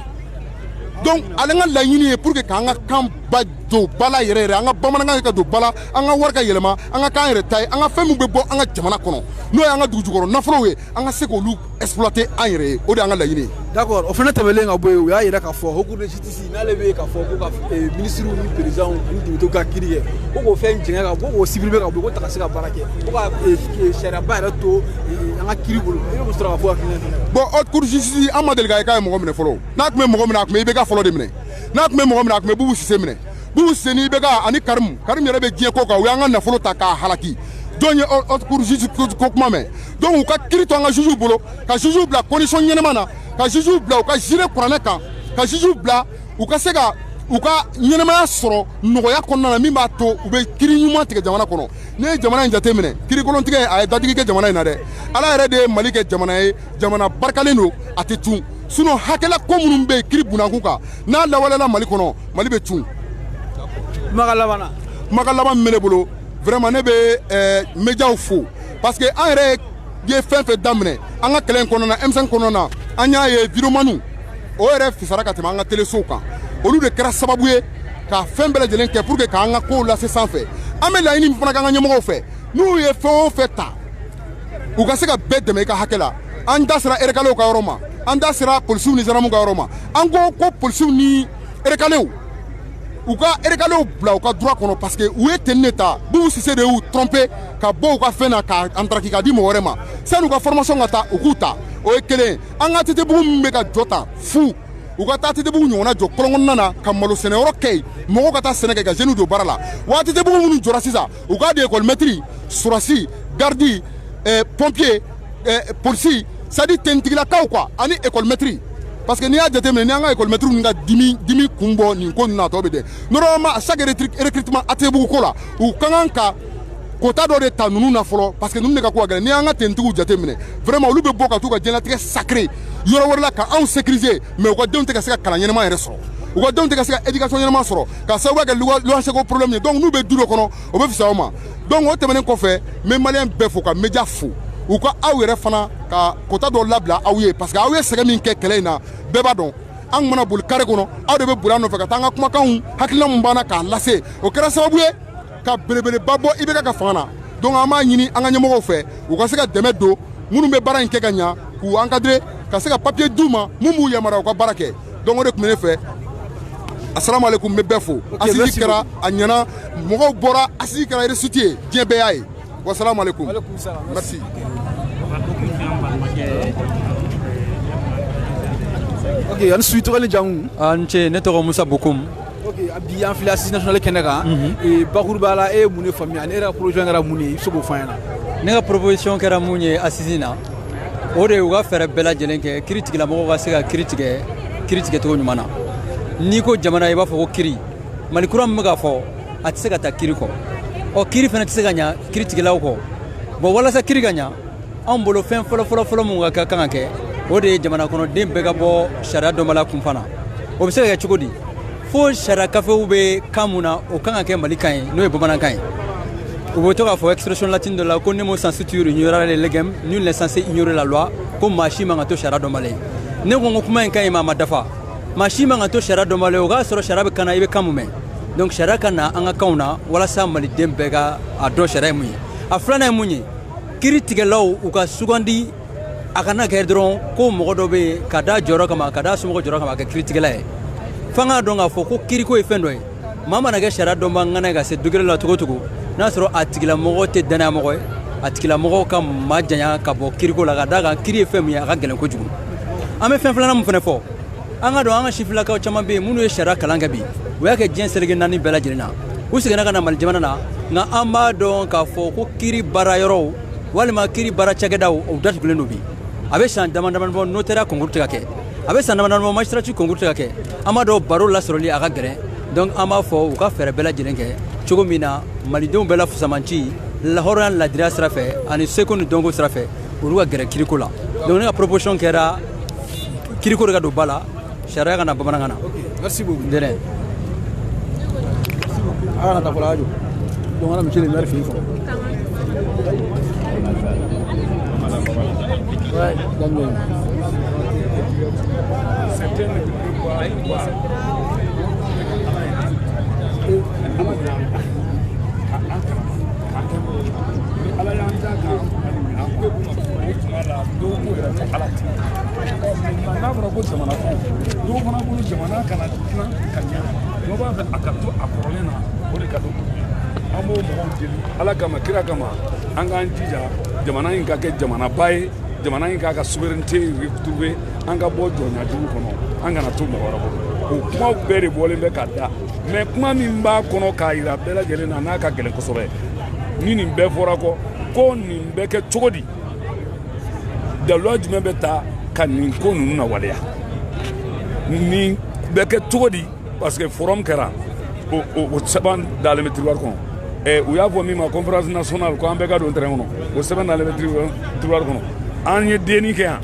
donc ale ka laɲini ye pour que k'an ka kan ba don ba la yɛrɛ yɛrɛ an ka bamanankan ka don ba la an ka wari ka yɛlɛma an ka kan yɛrɛ ta ye an ka fɛn min bɛ bɔ an ka jamana kɔnɔ n'o ye an ka dugu jukɔrɔ nafolow ye an ka se k'olu exploiter an yɛrɛ ye o de y'an ka laɲini ye. d'accord o fana tɛmɛlen ka bɔ yen u y'a yira k'a fɔ Haut Cour de justice n'ale bɛ k'a fɔ ko ka ministres ni présidents ni députés ka kiiri kɛ ko k'o fɛn jɛngɛ ka bɔ k'o supprimer ka bɔ ko ta ka se ka baara kɛ ko ka sariyaba yɛrɛ to an ka kiiri bolo i bɛ mun sɔrɔ ka fɔ hakilina fana. bon Haute Cour de justice an ma deli k'a ye k'a ye mɔgɔ minɛ fɔlɔ n'a tun bɛ mɔgɔ minɛ a tun bɛ IBK fɔlɔ de minɛ n'a tun bɛ mɔgɔ minɛ a tun bɛ Boubou Cissé minɛ Boubou Cissé ni IBK ani Karim yɛrɛ bɛ diɲɛ ko kan u y'an ka nafolo ta k'a halaki jɔn ye Haute Cour de justice ko kuma mɛn donc u ka kiiri to an ka juges bolo ka juges bila condition ɲɛnama na ka juges bila u ka gérer kuranɛ kan ka juges bila u ka se ka u ka ɲɛnamaya sɔrɔ nɔgɔya kɔnɔna na min b'a to u bɛ kiiri ɲuman tigɛ jamana kɔnɔ ne ye jamana in jateminɛ kiirikolontigɛ a ye dadigi kɛ jamana in na dɛ ala yɛrɛ de ye Mali kɛ jamana ye jamana barikalen don a tɛ tun sinon hakɛla ko minnu bɛ yen kiiri bunakun kan n'a lawaleyala Mali kɔnɔ Mali bɛ tun. Kumakan laban min bɛ ne bolo vraiment ne bɛ médiaw fo parce que an yɛrɛ ye fɛn fɛn daminɛ an ka kɛlɛ in kɔnɔna na M5 kɔnɔna na an y'a ye vidéoman o yɛrɛ fisara ka tɛmɛ an ka télésow kan olu de kɛra sababu ye ka fɛn bɛɛ lajɛlen kɛ pour que k'an ka kow lase sanfɛ an bɛ laɲini min fana k'an ka ɲɛmɔgɔw fɛ n'u ye fɛn o fɛn ta u ka se ka bɛɛ dɛmɛ i ka hakɛ la an da sera erekalew ka yɔrɔ ma an da sera polisiw ni gendarmew ka yɔrɔ ma an ko polisiw ni erekalew u ka erekalew bila u ka droit kɔnɔ parce que u ye tenue de ta Boubou Cissé de y'u tromper ka bɔ u ka fɛn na ka antaraki ka di mɔgɔ wɛrɛ ma san'u ka formation ka taa u k'u ta o ye kelen an ka Tɛtɛbugu min bɛ ka jɔ tan fu u ka taa Tɛtɛbugu ɲɔgɔnna jɔ kɔlɔnkɔnɔna na ka malo sɛnɛyɔrɔ kɛ yen mɔgɔw ka taa sɛnɛ kɛ ka jeunes don baara la wa Tɛtɛbugu minnu jɔra sisan u k'a di école maître surasi gardi pompier polisi c'est à dire tenitigilakaw quoi ani école maître parce que n'i y'a jateminɛ ni an ka école maître ninnu ka dimi kun bɔ nin ko ninnu natɔ bɛ dɛ normalement à chaque recrutement ATBugu ko la u ka kan ka quota dɔ de ta ninnu na fɔlɔ parce que ninnu de ka ko ka gɛlɛn n'i y'an ka tentigiw jateminɛ vraiment olu bɛ bɔ ka t'u ka diɲɛlatigɛ sacré yɔrɔ wɛrɛ la ka anw sécuriser mais u ka denw tɛ ka se ka kalan ɲɛnama yɛrɛ sɔrɔ u ka denw tɛ ka se ka éducation ɲɛnama sɔrɔ ka sababu kɛ luwanse ko problème ye donc n'u bɛ du dɔ kɔnɔ o bɛ fisaya o ma donc o tɛmɛnen kɔfɛ n bɛ maliyɛn bɛɛ fo ka média fo u ka aw yɛrɛ fana ka quota dɔ labila aw ye parce que aw ye sɛgɛn min kɛ kɛlɛ in na bɛɛ b'a dɔn an tun mana boli carré kɔnɔ aw de bɛ boli an nɔfɛ ka taa an ka kumakanw hakilina min b'an na k'a lase o kɛra sababu ye ka belebeleba bɔ IBK ka fanga na donc an b'a ɲini an ka ɲɛmɔgɔw fɛ u ka se ka dɛmɛ don minnu bɛ baara in kɛ ka ɲa k'u encadrer ka se ka papier d'u ma mun b'u yamaruya u ka baara kɛ donc o de tun bɛ ne fɛ assalamu alaikum n bɛ bɛɛ fo assise kɛra a ɲɛna mɔgɔw bɔra assise kɛra réussite ye diɲɛ bɛɛ y'a ye wassalamu alaikum merci. Ok, an suite wali jamu anche ne tɔgɔ Musa Bokum. Ok, abi an filɛ assise nationale kɛnɛ kan bakuruba la e ye mun de faamuya ne yɛrɛ ka proposition kɛra mun ye i bɛ se k'o fɔ an ɲɛna. Ne ka proposition kɛra mun ye assise na o de ye u ka fɛɛrɛ bɛɛ lajɛlen kɛ kiiri tigilamɔgɔw ka se ka kiiri tigɛ cogo ɲuman na n'i ko jamana i b'a fɔ ko kiiri Mali kura min bɛ k'a fɔ a tɛ se ka taa kiiri kɔ ɔ kiiri fana tɛ se ka ɲa kiiri tigilaw kɔ bon walasa kiiri ka ɲa anw bolo fɛn fɔlɔ mun ka kan ka kɛ o de ye jamana kɔnɔden bɛɛ ka bɔ sariya dɔnbaliya kunfana o bɛ se ka kɛ cogo di fo sariya kafew bɛ kan mun na o kan ka kɛ Mali kan ye n'o ye bamanankan ye u bɛ to k'a fɔ expression latine dɔ la ko nemo sans suture ignorera les légumes nul n'est censé ignorer la loi ko maa si man ka to sariya dɔnbali ye ne ko n ko kuma in ka ɲi maa ma dafa maa si man ka to sariya dɔnbali ye o k'a sɔrɔ sariya bɛ kan na i bɛ kan mun mɛn donc sariya ka na an ka kanw na walasa maliden bɛɛ ka a dɔn sariya ye mun ye a filanan ye mun ye kiiri tigɛlaw u ka sugandi a kana kɛ dɔrɔn ko mɔgɔ dɔ bɛ yen ka da jɔyɔrɔ kama ka da somɔgɔ jɔyɔrɔ kama ka kɛ kiiritigɛla ye f'an k'a dɔn k'a fɔ ko kiiriko ye fɛn dɔ ye maa mana kɛ sariya dɔnba ŋana ye ka se degré la cogo cogo n'a sɔrɔ a tigilamɔgɔ tɛ danayamɔgɔ ye a tigilamɔgɔ ka maa janya ka bɔ kiiriko la ka d'a kan kiiri ye fɛn min ye a ka gɛlɛn kojugu an bɛ fɛn filanan min fana fɔ an ka dɔn an ka sifilakaw caman bɛ yen minnu ye sariya kalan kɛ bi u y'a kɛ diɲɛ seleke naani bɛɛ lajɛlen na u seginna ka na Mali jamana na nka an b'a dɔn k'a fɔ ko kiiri baara yɔrɔw walima kiiri baara cakɛdaw o datugulen don bi a bɛ san damadama bɔ notariat concours tɛ ka kɛ a bɛ san damadama bɔ magistrature concours tɛ ka kɛ an b'a dɔn baro lasɔrɔli a ka gɛlɛn donc an b'a fɔ u ka fɛɛrɛ bɛɛ lajɛlen kɛ cogo min na malidenw bɛɛ la fusamanci lahɔrɔnya ladiriya sira fɛ ani seko ni dɔnko sira fɛ olu ka gɛrɛ kiiriko la donc ne ka proposition kɛra kiiriko de ka don ba la sariya ka na bamanankan na. Merci beaucoup. Dɛrɛ. Ana ta fɔlɔ ajo donc ana monsieur le maire fɛ yen fɔlɔ. Ouais, d'accord. n'a fɔra ko jamana kɔnɔ dɔw fana bolo jamana kana dilan ka ɲɛ dɔw b'a fɛ a ka to a kɔrɔlen na o de ka don an b'o mɔgɔw deli ala kama kira kama an k'an jija jamana in ka kɛ jamanaba ye jamana in k'a ka souveraineté retrouver an ka bɔ jɔnyajugu kɔnɔ an kana to mɔgɔ wɛrɛ bolo o kumaw bɛɛ de bɔlen bɛ ka da mais kuma min b'a kɔnɔ k'a yira bɛɛ lajɛlen na n'a ka gɛlɛn kosɛbɛ ni nin bɛɛ fɔra kɔ ko nin bɛ kɛ cogo di daluya jumɛn bɛ ta ka nin ko ninnu na waleya nin bɛ kɛ cogo di parce que forum kɛra o sɛbɛn dalen bɛ tiroir kɔnɔ u y'a fɔ min ma conférence nationale ko an bɛɛ ka don terrain kɔnɔ o sɛbɛn dalen bɛ tiroir kɔnɔ an ye denni kɛ yan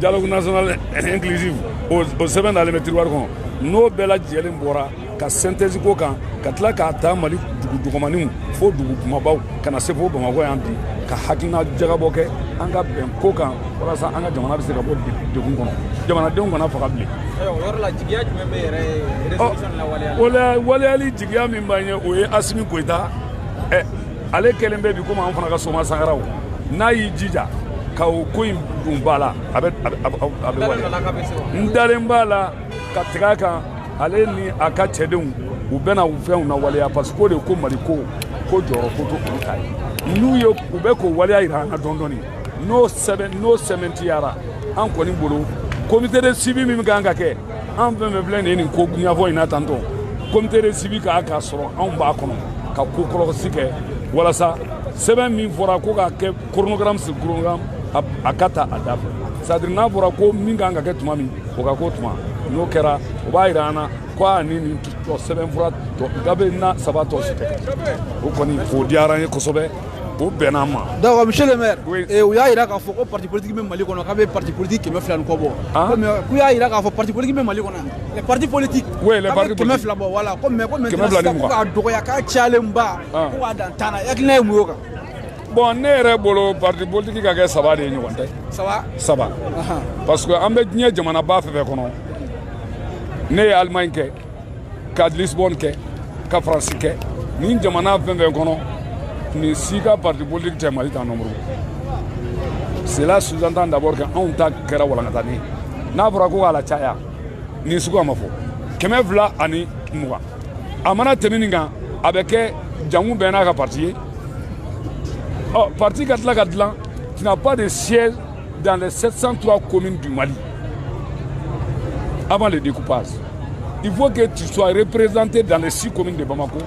dialogue national inclusive o sɛbɛn dalen bɛ tiroir kɔnɔ n'o bɛɛ lajɛlen bɔra ka synthèse ko kan ka tila k'a ta mali dugu dɔgɔmaninw fo dugu kumabaw ka na se fo bamakɔ yan bi ka hakilina jagabɔ kɛ an ka bɛn ko kan walasa an ka jamana bɛ se ka bɔ degun kɔnɔ jamanadenw kana faga bilen. o yɔrɔ la jigiya jumɛn bɛ yɛrɛ résolution la waleyali. waleyali jigiya min b'an ye o ye Asimi Goyita ale kɛlen bɛ bi komi an fana ka Soma Sankaraw n'a y'i jija ka o ko in dun ba la a bɛ waleya n dalen b'a la ka tigɛ a kan ale ni a ka cɛdenw u bɛna u fɛnw na waleya parce que o de ko Mali ko jɔyɔrɔ ko to olu ta ye n'u ye u bɛ k'o waleya yira an na dɔɔni dɔɔni n'o sɛbɛntiyara an kɔni bolo comité de suivi min kan ka kɛ an fɛn fɛn filɛ nin ye nin ko ɲɛfɔ in na tantɔ comité de suivi k'a sɔrɔ anw b'a kɔnɔ ka ko kɔlɔsi kɛ walasa sɛbɛn min fɔra ko k'a kɛ chronogramme sur chronogramme a ka ta a da fɛ c'est-à-dire n'a fɔra ko min kan ka kɛ tuma min o ka k'o tuma n'o kɛra o b'a yira an na ko a ni nin sɛbɛn fura gabe na saba tɔ si tɛ o kɔni o diyara an ye kosɛbɛ o bɛnna an ma. d'accord monsieur le maire u y'a yira k'a fɔ ko parti politique bɛ Mali kɔnɔ k'a bɛ parti politique 200 ni kɔ bɔ k'u y'a yira k'a fɔ parti politique bɛ Mali kɔnɔ les partis politiques oui les partis politiques 200 bɔ voilà ko maintenant sisan ko k'a dɔgɔya k'a cayalenba ko k'a dan tan na hakilina ye mun y'o kan. bon ne yɛrɛ bolo parti politique ka kɛ saba de ye ɲɔgɔn tɛ. saba parce que an bɛ diɲɛ jamanaba fɛn fɛn kɔnɔ ne ye Allemagne kɛ ka Lisbonne kɛ ka France kɛ nin jamana fɛn fɛn kɔnɔ ni si ka parti politique tɛ Mali ta nombre cela sous-entend d'abord que anw ta kɛra walankatani n'a fɔra ko k'a la caya nin sugu a ma fɔ 220 a mana tɛmɛ nin kan a bɛ kɛ jamu bɛɛ n'a ka parti ye. Oh, parti Gatla, tu n'as pas de siège dans les 703 communes du Mali. Avant le découpage. Il faut que tu sois représenté dans les 6 communes de Bamako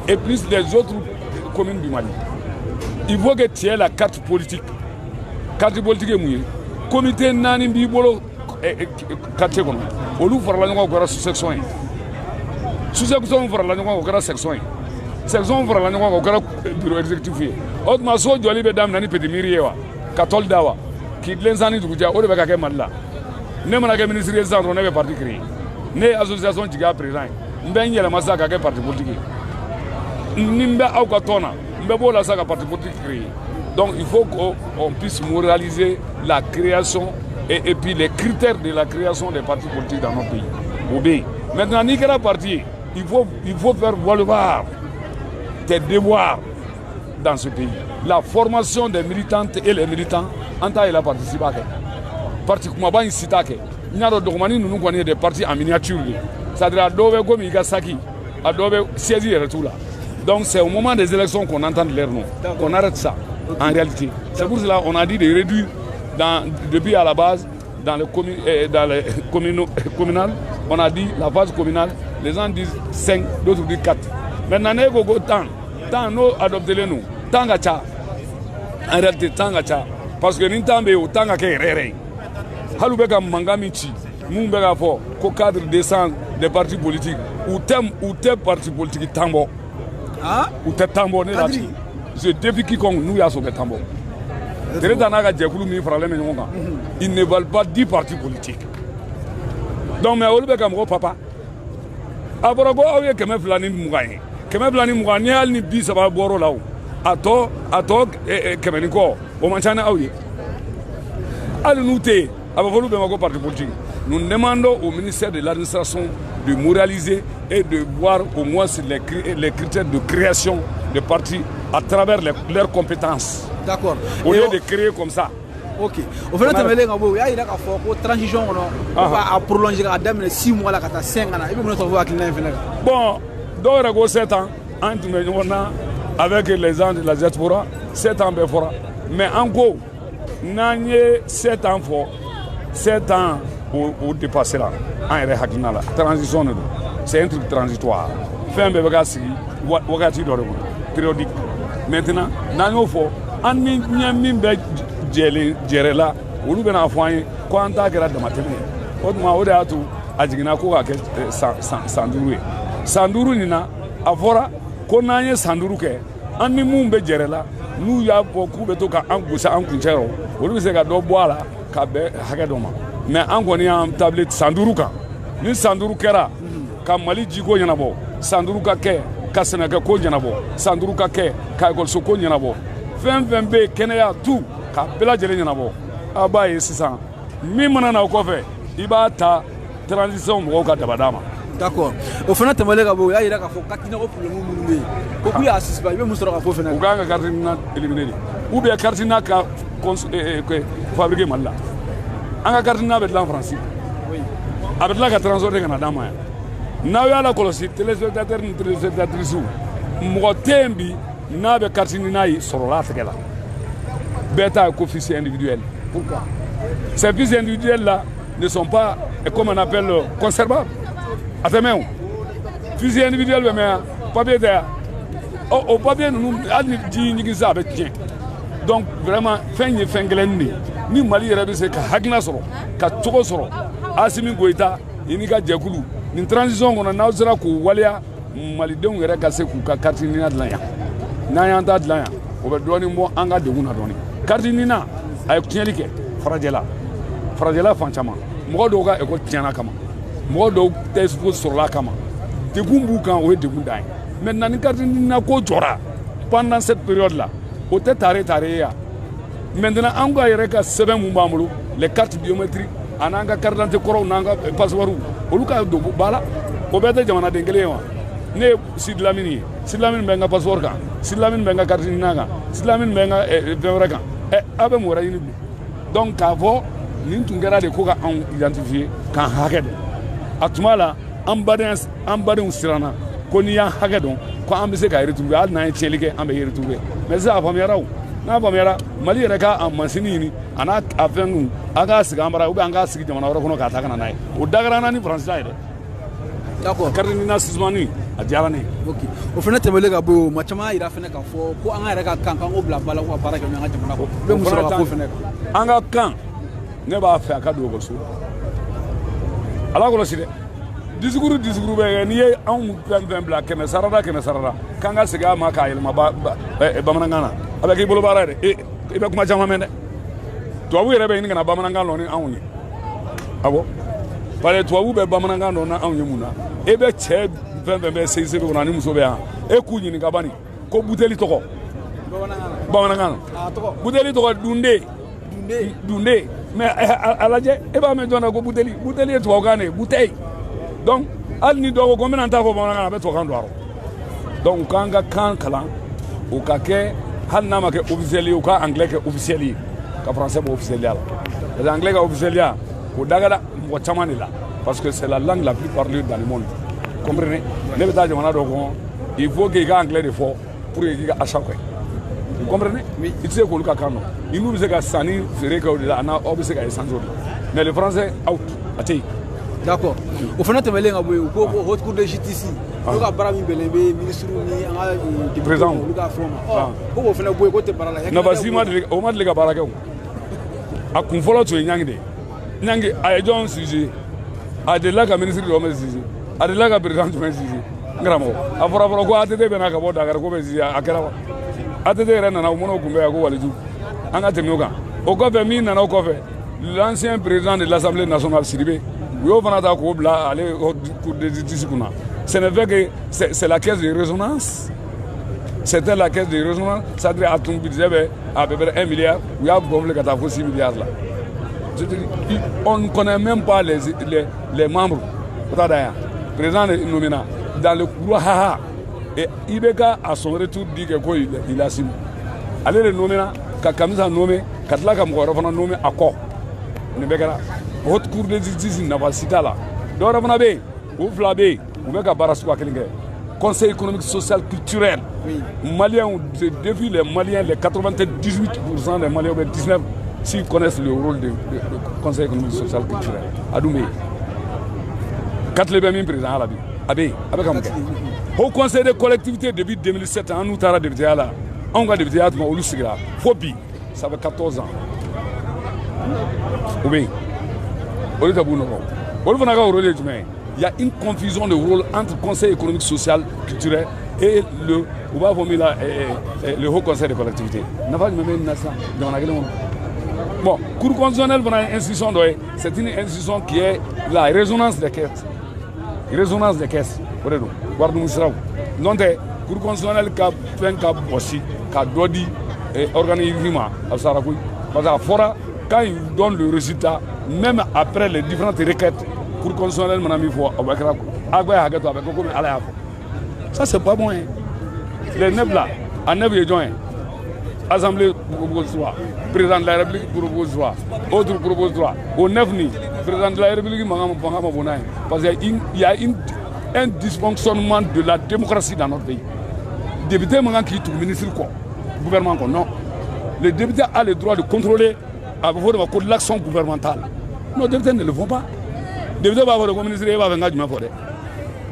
et plus les autres communes du Mali. Il faut que tu aies la carte politique. Carte politique est mouillée. Comité Nani Bibolo, carte comme ça. Au lieu de faire la langue, on va sous-section. Sous-section, on va faire la langue, on va section. Section fara la ɲɔgɔn kan o kɛra bureau exécutif ye o tuma so jɔli bɛ daminɛ ni petit miiri ye wa ka tɔli da wa k'i tilen san ni dugujɛ o de bɛ ka kɛ Mali la ne mana kɛ ministre ye sisan dɔrɔn ne bɛ parti créer ne ye association jigi a président ye n bɛ n yɛlɛma sisan ka kɛ parti politique ye ni n bɛ aw ka tɔn na n bɛ b'o la sisan ka parti politique créer donc il faut qu'on puisse moraliser la création et puis les critères de la création des partis politiques dans notre pays o bɛ yen maintenant n'i kɛra parti ye il faut faire valoir tes devoirs dans ce pays. La formation des militantes et les militants, en tant que participer à parti kumaba in sita ke nyaro dogmani nunu kɔni des partis en miniature c'est-à-dire a dɔw bɛ comme Igasaki a dɔw bɛ siège yɛrɛ t'u la donc c'est au moment des élections qu'on entend leur nom qu'on arrête ça en réalité c'est pour cela on a dit de réduire depuis à la base dans les communales on a dit la phase communale les gens disent 5 d'autres disent 4. Maintenant, nous avons nous adopté nous. Tant que ça, en réalité, tant que ça, parce que nous avons tant que ça, Halubeka Mangamichi, nous avons fait qu'au cadre des partis politiques, ou tes partis politiques tambo, ou tes tambo, je défie quiconque nous avons sauvé tambo. Ils ne veulent pas 10 partis politiques. Donc, mais Halubeka Mgo papa, après quoi, il y a quand même flâné Mougaï. Kɛmɛ fila ni mugan ni hali ni 30 bɔr'o la o a tɔ kɛmɛ ni kɔ o man ca ni aw ye hali n'u tɛ yen a bɛ fɔ olu bɛɛ ma ko parti politique nous demandons au ministère de l'administration de moraliser et de voir au moins les critères de création de partis à travers leurs compétences. D'accord. Au lieu de créer comme ça. Ok. Au fait, tɛmɛlen ka bɔ o y'a yira k'a fɔ ko transition kɔnɔ ko k'a prolonger k'a daminɛ 6 mois la ka taa 5 ans na i bɛ mun sɔrɔ fo hakilina in fana kan. Bon. Donc, il y a 7 ans, avec les gens de la diaspora, 7 ans, mais en gros, nous avons 7 ans, 7 ans au dépassé là, en transition, c'est un truc transitoire. Fin de périodique. Maintenant, nous avons fait, nous avons là, nous avons fait, quand on a fait de matériel, on a fait Sanduru nina avora ko n'an ye Sanduru kɛ an ni mun bɛ jɛrɛ la n'u y'a fɔ k'u bɛ to ka an gosi an kuncɛ olu bɛ se ka dɔ bɔ a la ka bɛn hakɛ dɔ ma mais an kɔni y'an table Sanduru kan ni Sanduru kɛra ka Mali jiko ɲɛnabɔ Sanduru ka kɛ ka sɛnɛkɛko ɲɛnabɔ Sanduru ka kɛ ka ekɔlisoko ɲɛnabɔ fɛn fɛn bɛ kɛnɛya tu ka bɛɛ lajɛlen ɲɛnabɔ a b'a ye sisan min mana na o kɔfɛ i b'a ta transition mɔgɔw ka dabada ma. D'accord. Au final, tu m'as dit que il y a des problèmes. Pourquoi il y a des problèmes? Il y a des cardinaux éliminés. Ou bien cardinaux fabriqués mal là. Un cardinal avec en France. Avec la transporter Canada. Now ya la colonie téléspectateurs ni téléspectatrices. Motembi na be cardinaux yi sur la fekela. Beta coefficient individuel. Pourquoi? Ces coefficients individuels là ne sont pas comme on appelle conservables. Attention, fusil individuel, mais papier derrière. Au papier, nous avons dit que ça avec bien. Donc, vraiment, fin de fin, ni Mali yɛrɛ bɛ se ka hakilina sɔrɔ ka cogo sɔrɔ Asimi Goïta i n'i ka jɛkulu nin transition kɔnɔ n'aw sera k'o waleya malidenw yɛrɛ ka se k'u ka carte nina dilan yan n'an y'an ta dilan yan o bɛ dɔɔnin bɔ an ka degun na dɔɔnin carte nina a ye tiɲɛli kɛ farajɛla fan caman mɔgɔ dɔw ka école tiɲɛna kama mɔgɔ dɔw tɛ sɔrɔla kama degun b'u kan o ye degun dan ye maintenant ni carte nina ko jɔra pendant cette période là o tɛ tare ye yan maintenant an ka yɛrɛ ka sɛbɛn mun b'an bolo les cartes biométriques a n'an ka carte d'identité kɔrɔw n'an ka passeport olu ka don ba la o bɛɛ tɛ jamanaden kelen ye wa ne ye Sidi Lamini ye Sidi Lamini bɛ n ka passeport kan Sidi Lamini bɛ n ka carte nina kan Sidi Lamini bɛ n ka fɛn wɛrɛ kan a bɛ mun wɛrɛ ɲini bilen donc k'a fɔ nin tun kɛra de ko ka anw identifier k'an hakɛ dɔn a tuma la an badenw siranna ko n'i y'an hakɛ dɔn ko an bɛ se ka retrouver hali n'an ye tiɲɛli kɛ an bɛ retrouver mais sisan a faamuyara o n'a faamuyara Mali yɛrɛ ka mansini ɲini a n'a fɛn ninnu an k'a sigi an bara ou bien an k'a sigi jamana wɛrɛ kɔnɔ k'a ta ka na n'a ye o dagarana ni faransi ta ye dɛ. D'accord. Carte nina suspendu a diyara ne ye. Ok o fana tɛmɛlen ka bɔ yen o ma caman y'a jira fana k'a fɔ ko an yɛrɛ ka kan k'an k'o bila ba la ko ka baara kɛ n'an ka jamana kɔnɔ. Bɛɛ mun sɔrɔ ka ko fana kan. An ka kan ne b'a fɛ a ka don ekɔliso ala kɔlɔsi dɛ discours bɛ kɛ n'i ye anw fɛn bila kɛmɛ sarada k'an ka segin a ma k'a yɛlɛma bamanankan na a bɛ k'i bolo baara yɛrɛ i bɛ kuma caman mɛn dɛ tubabu yɛrɛ bɛ ɲini ka na bamanankan dɔn ni anw ye awɔ parce que tubabu bɛ bamanankan dɔn na anw ye mun na e bɛ cɛ fɛn bɛ CICB kɔnɔ ani muso bɛ yan e k'u ɲininka bani ko buteli tɔgɔ bamanankan na buteli tɔgɔ dunde mais a lajɛ e b'a mɛn jɔn na ko buteli ye tubabukan de ye bouteille donc hali ni dɔw ko n bɛna n ta fɔ bamanankan na a bɛ tubabukan don a rɔ donc k'an ka kan kalan o ka kɛ hali n'a ma kɛ officiel ye u ka anglais kɛ officiel ye ka français bɔ officiel ya la parce que anglais ka officiel ya o dagala mɔgɔ caman de la parce que c'est la langue la plus parlée dans le monde comprenez ne bɛ taa jamana dɔ kɔnɔ il faut que i ka anglais de fɔ pour que i ka achat kɛ vous comprenez i tɛ se k'olu ka kan dɔn i n'u bɛ se ka sanni feere kɛ o de la aw bɛ se ka essence o de la mais le français out a tɛ yen. D'accord o fana tɛmɛlen ka bɔ yen u ko ko haute cour de justice olu ka baara min bɛnnen bɛ ministre ni an ka député olu ka fɛnw ma ko k'o fana bɔ yen k'o tɛ baara la. Nabasi o ma deli ka baara kɛ o a kun fɔlɔ tun ye Ɲangi de ye Ɲangi a ye jɔn size a delila ka ministre dɔ mɛn size a delila ka président jumɛn size n karamɔgɔ a fɔra ko ATT bɛ na ka bɔ Dakar ko bɛ size a kɛra wa ATT yɛrɛ nana o mana o kunbɛn ko waliju an ka tɛmɛ o kan o kɔfɛ min nana o kɔfɛ l'ancien président de l'Assemblée nationale Sidibé u y'o fana ta k'o bila ale cour de justice kunna ce n'est fait que c'est la caisse de résonance c'était la caisse de résonance c'est-à-dire a tun budget bɛ à peu près 1 milliard u y'a gonfler ka taa fo 6 milliards la on ne connaît même pas les membres président nommé dans le couloir et IBK a son retour dit que quoi il a signé allez le nommer ka Kamisa nommé ka tila ka mɔgɔ wɛrɛ fana nommé a kɔ nin bɛɛ kɛra haute cour de justice nafa si t'a la dɔ wɛrɛ fana bɛ yen o fila bɛ yen u bɛ ka baara suguya kelen kɛ conseil économique social culturel Maliens depuis les Maliens les 98% des Maliens 19 s'ils connaissent le rôle du conseil économique social culturel a dun bɛ yen Katile bɛ min président la bi a bɛ yen a bɛ ka mun kɛ au conseil des collectivités depuis 2007 an n'u taara députéya la anw ka députéya tuma olu sigira fo bi ça fait 14 ans o bɛ yen olu tɛ b'u nɔgɔ olu fana ka rôle ye jumɛn ye il y a une confusion de rôle entre conseil économique social culturel et le u b'a fɔ min la le haut conseil des collectivités nafa jumɛn bɛ nin na sisan jamana kelen kɔnɔ bon cour constitutionnelle fana ye institution dɔ ye c'est une institution qui est la résonance des caisses o de don waridugu siraw n'o tɛ cour constitutionnelle ka fɛn ka bɔsi ka dɔ di organisme ma a fisayara koyi parce que a fɔra quand il donne le résultat même après les différentes requêtes cour constitutionnelle mana min fɔ a bɛ kɛra a bɛ hakɛ to a bɛ kɛ komi ala y'a fɔ ça c'est pas bon hein les neuf là a neuf ye jɔn ye assemblée propose 3 président de la république propose 3 autre propose 3 au 9 ni président de la république mankan ma bon n'a ye parce que il y a un dysfonctionnement de la démocratie dans notre pays député mankan k'i tugu ministre kɔ gouvernement kɔ non le député a le droit de contrôler a bɛ fɔ de ma ko l'action gouvernementale nos députés ne le font pas député b'a fɔ de ko ministre e b'a fɛ n ka jumɛn fɔ dɛ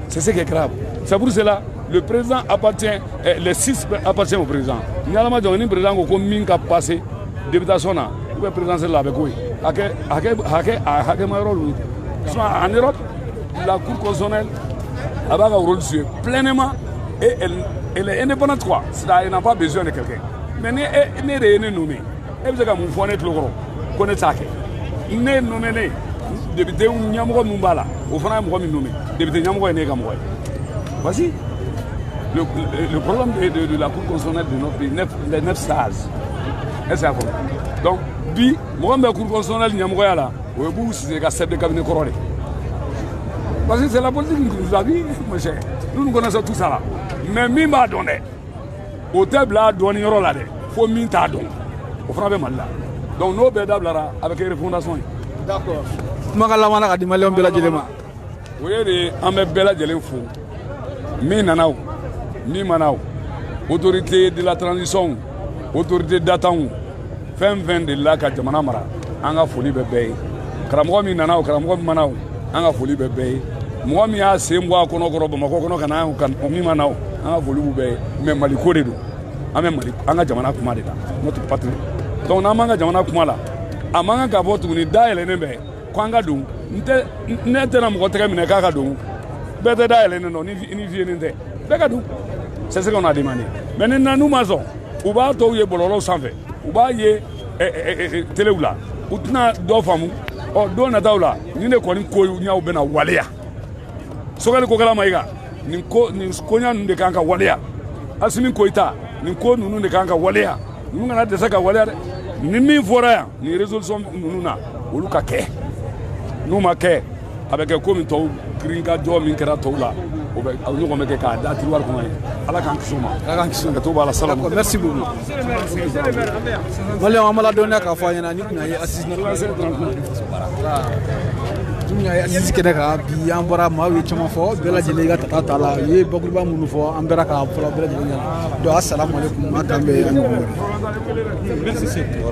c'est ce qui est grave c'est pour cela le président appartient les 6 appartiennent au président ni ala ma jɔ ni président ko min ka passer députation na présidentielle là avec oui. En Europe, la Cour constitutionnelle a un rôle joué pleinement et elle est indépendante quoi. Elle n'a pas besoin de quelqu'un. Mais elle est nommée. Elle veut que mon foyer le gros. Connaît ça. Elle est nommée. Député Nyamgo Mumbala. Au fond, elle est nommée. Député Nyamgo est né comme moi. Voici. Le problème de la Cour constitutionnelle de notre pays, les 9 sages. C'est un problème. Donc, bi, moi, la Cour constitutionnelle Nyamgo est là. C'est le chef de cabinet couronné. Parce que c'est la politique qui nous a dit, mon cher. Nous connaissons tout ça là. Mais mi m'a donné. Au table là, donné un rôle là. Faut mi t'a donné. Au fond, mal là. Donc, nos bédables là, avec les refondations. D'accord. Magala wana ka dimale on bela jelema. Oui, on met bela jelem fou. Mi nanao. Mi manao. Autorité de la transition. Autorité d'attente. Fin de la Kajamana Mara. Anga foli bébé. Karamgo mi nanao, karamgo manao. Anga foli bébé. Moi mi a se mwa kono koro bamako kono kana kan mi manao. Anga foli bébé. Mais maliko de do. Ame maliko. Anga jamana kuma de da. Notre patrie. Donc namanga jamana kuma la. Amanga ka votu ni daele nembe. Kwanga do. Nte na mko teke mine kaka do. Bete daele no ni vie nte. Beka do. C'est ce qu'on a demandé. Mais nous maison. Ou ba to ye bololo sanfé. Ou ba ye télé ou là. Ou tna do famu. Oh, do na taula. Ni ne ko ni ko nya ubena walea. Sokale ko kala maiga. Ni ko nya nde kanka walea. Asimi ko ita. Ni ko nunu nde kanka walea. Nunu ngana de saka walea. Ni mi fora ni résolution nunu na. Oluka ke. Nous ma ke avec comme to gringa do min kera taula. Nous on met que cada tiroir comme ala kan kisuma. Ala kan kisuma to bala salam. Merci beaucoup. Wale amala donner ka fa yana ni kuna ye assist na dunya ya assist kene ka bi ambara ma wi chama fo bela jele ga tata la ye bagulba munu fo ambara ka fo bela jele do assalamu alaikum ma kambe an. Merci.